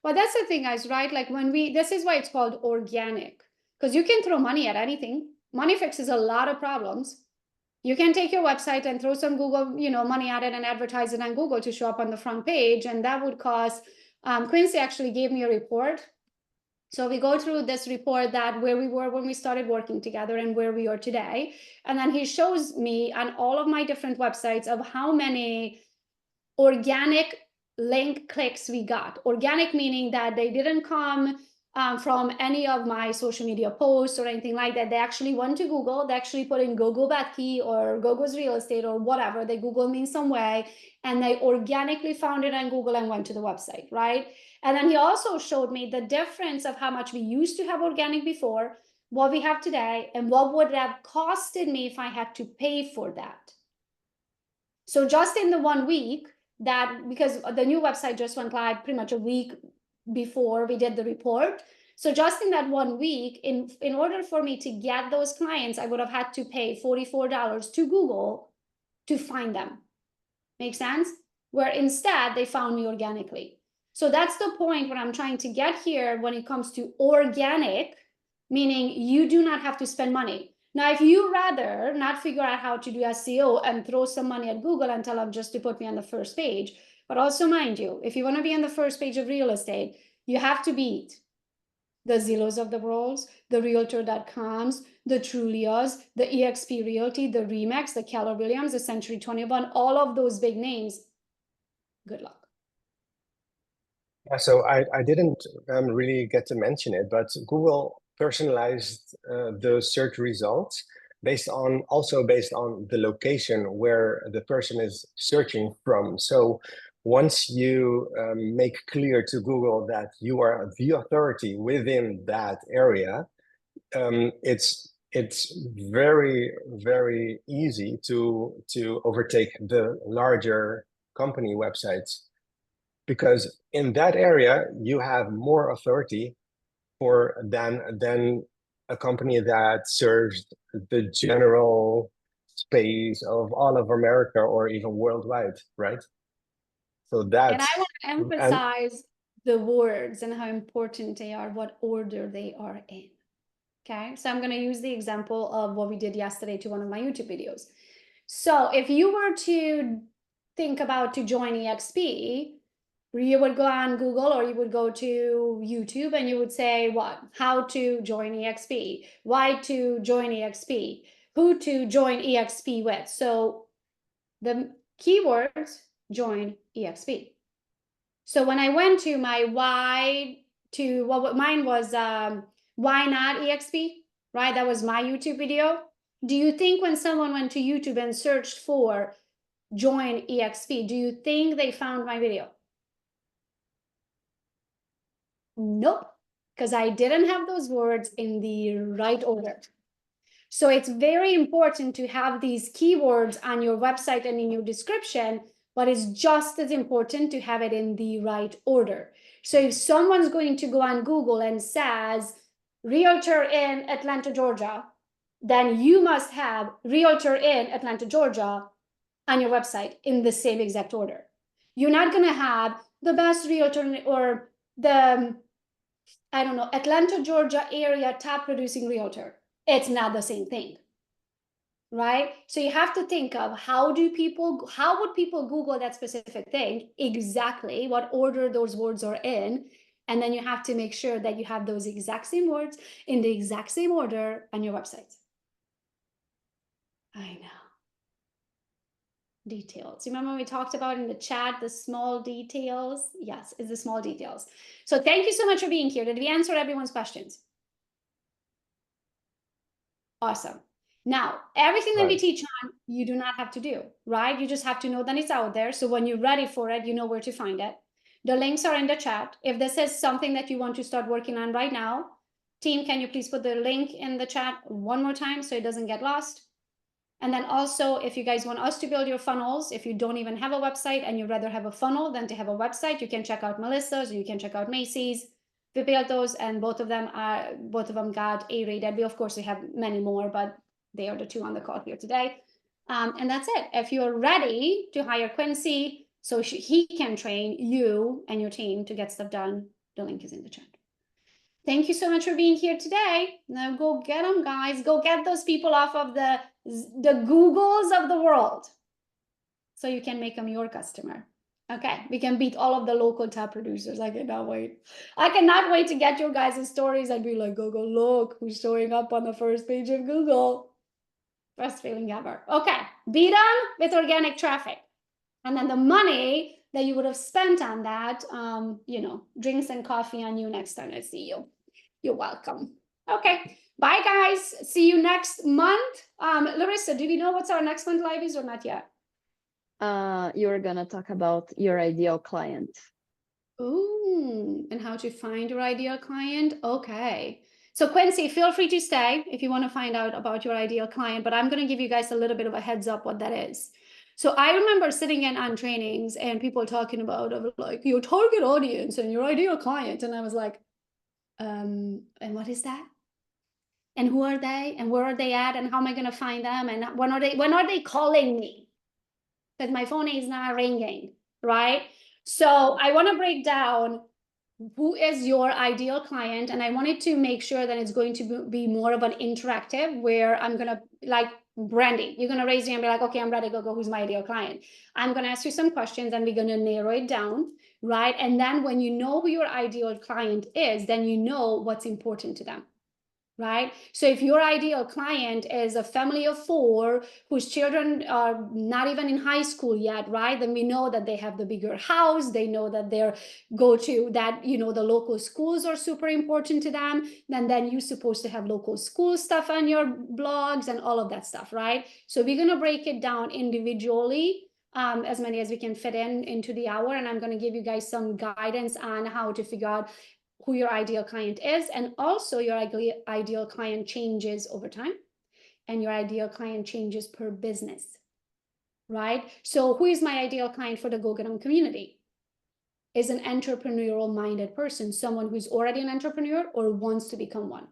Well, that's the thing, guys, right? Like this is why it's called organic, because you can throw money at anything. Money fixes a lot of problems. You can take your website and throw some Google, money at it and advertise it on Google to show up on the front page. And that would cost, Quincy actually gave me a report. So we go through this report that where we were when we started working together and where we are today. And then he shows me on all of my different websites of how many organic link clicks we got. Organic meaning that they didn't come from any of my social media posts or anything like that. They actually went to Google. They actually put in Gogo Becky or Gogo's Real Estate or whatever. They Googled me in some way, and they organically found it on Google and went to the website, right? And then he also showed me the difference of how much we used to have organic before, what we have today, and what would have costed me if I had to pay for that. So just in the 1 week, that because the new website just went live pretty much a week before we did the report. So just in that 1 week, in order for me to get those clients, I would have had to pay $44 to Google to find them. Make sense? Where instead they found me organically. So that's the point what I'm trying to get here when it comes to organic, meaning you do not have to spend money. Now, if you rather not figure out how to do SEO and throw some money at Google and tell them just to put me on the first page, but also mind you, if you want to be on the first page of real estate, you have to beat the Zillows of the world, the Realtor.coms, the Trulias, the eXp Realty, the Remax, the Keller Williams, the Century 21, all of those big names. Good luck. Yeah, so I didn't really get to mention it, but Google personalized the search results based on the location where the person is searching from. So once you make clear to Google that you are the authority within that area, it's very, very easy to overtake the larger company websites, because in that area you have more authority than a company that serves the general space of all of America or even worldwide, right? So that's, and I want to emphasize the words and how important they are, what order they are in. Okay, so I'm going to use the example of what we did yesterday to one of my YouTube videos. So if you were to think about to join eXp, you would go on Google or you would go to YouTube and you would say what? How to join eXp, why to join eXp, who to join eXp with. So the keywords, join eXp. So when I went to my what mine was, why not eXp, right? That was my YouTube video. Do you think when someone went to YouTube and searched for join eXp, do you think they found my video? Nope, because I didn't have those words in the right order. So it's very important to have these keywords on your website and in your description, but it's just as important to have it in the right order. So if someone's going to go on Google and says realtor in Atlanta, Georgia, then you must have realtor in Atlanta, Georgia on your website in the same exact order. You're not going to have the best realtor or the, I don't know, Atlanta, Georgia area top producing realtor. It's not the same thing, right? So you have to think of how would people Google that specific thing, exactly what order those words are in, and then you have to make sure that you have those exact same words in the exact same order on your website. I know. Details. Remember when we talked about in the chat, the small details? Yes, it's the small details. So thank you so much for being here. Did we answer everyone's questions? Awesome. Now, everything that we teach on, you do not have to do, right? You just have to know that it's out there. So when you're ready for it, you know where to find it. The links are in the chat. If this is something that you want to start working on right now, team, can you please put the link in the chat one more time so it doesn't get lost? And then also, if you guys want us to build your funnels, if you don't even have a website and you'd rather have a funnel than to have a website, you can check out Melissa's or you can check out Macy's. We built those, and both of them got A-rated. We, of course, we have many more, but they are the two on the call here today. And that's it. If you're ready to hire Quincy so he can train you and your team to get stuff done, the link is in the chat. Thank you so much for being here today. Now go get them, guys. Go get those people off of the Googles of the world so you can make them your customer. Okay, we can beat all of the local top producers. I cannot wait. I cannot wait to get your guys' stories and be like, Google, look who's showing up on the first page of Google. Best feeling ever. Okay, beat them with organic traffic. And then the money that you would have spent on that, you know, drinks and coffee on you next time I see you. You're welcome. Okay, bye guys. See you next month. Larissa, do we know what's our next month live is or not yet? You're gonna talk about your ideal client. Ooh, and how to find your ideal client. Okay. So Quincy, feel free to stay if you want to find out about your ideal client, but I'm going to give you guys a little bit of a heads up what that is. So I remember sitting in on trainings and people talking about like your target audience and your ideal client. And I was like, and what is that? And who are they? And where are they at? And how am I going to find them? And when are they calling me? Because my phone is not ringing, right? So I want to break down who is your ideal client, and I wanted to make sure that it's going to be more of an interactive where I'm going to, like Brandy, you're going to raise your hand and be like, okay, I'm ready to go. Who's my ideal client? I'm going to ask you some questions and we're going to narrow it down, right? And then when you know who your ideal client is, then you know what's important to them. Right? So if your ideal client is a family of 4 whose children are not even in high school yet, right? Then we know that they have the bigger house. They know that they're you know, the local schools are super important to them. Then you're supposed to have local school stuff on your blogs and all of that stuff, right? So we're going to break it down individually, as many as we can fit into the hour. And I'm going to give you guys some guidance on how to figure out who your ideal client is, and also your ideal client changes over time, and your ideal client changes per business, right? So who is my ideal client for the Go Get 'em community? Is an entrepreneurial minded person, someone who's already an entrepreneur or wants to become one.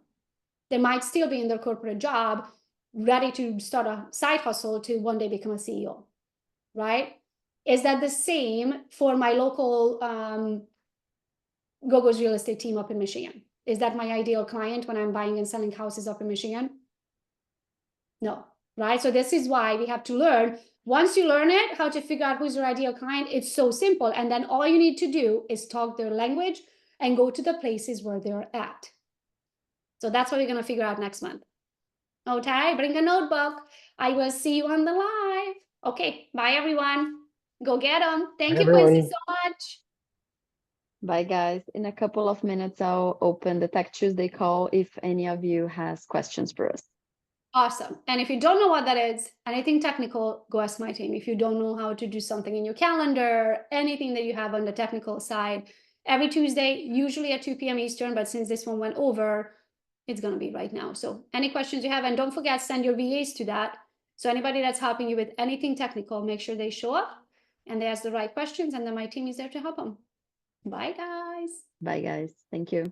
They might still be in their corporate job, ready to start a side hustle to one day become a CEO, right? Is that the same for my local GoGo's real estate team up in Michigan? Is that my ideal client when I'm buying and selling houses up in Michigan? No, right? So this is why we have to learn. Once you learn it, how to figure out who's your ideal client, it's so simple. And then all you need to do is talk their language and go to the places where they're at. So that's what we're going to figure out next month. Okay, bring a notebook. I will see you on the live. Okay, bye everyone. Go get them. Thank you, Quincy, so much. Bye, guys. In a couple of minutes, I'll open the Tech Tuesday call if any of you has questions for us. Awesome. And if you don't know what that is, anything technical, go ask my team. If you don't know how to do something in your calendar, anything that you have on the technical side, every Tuesday, usually at 2 p.m. Eastern, but since this one went over, it's going to be right now. So any questions you have, and don't forget, send your VAs to that. So anybody that's helping you with anything technical, make sure they show up and they ask the right questions, and then my team is there to help them. Bye, guys. Bye, guys. Thank you.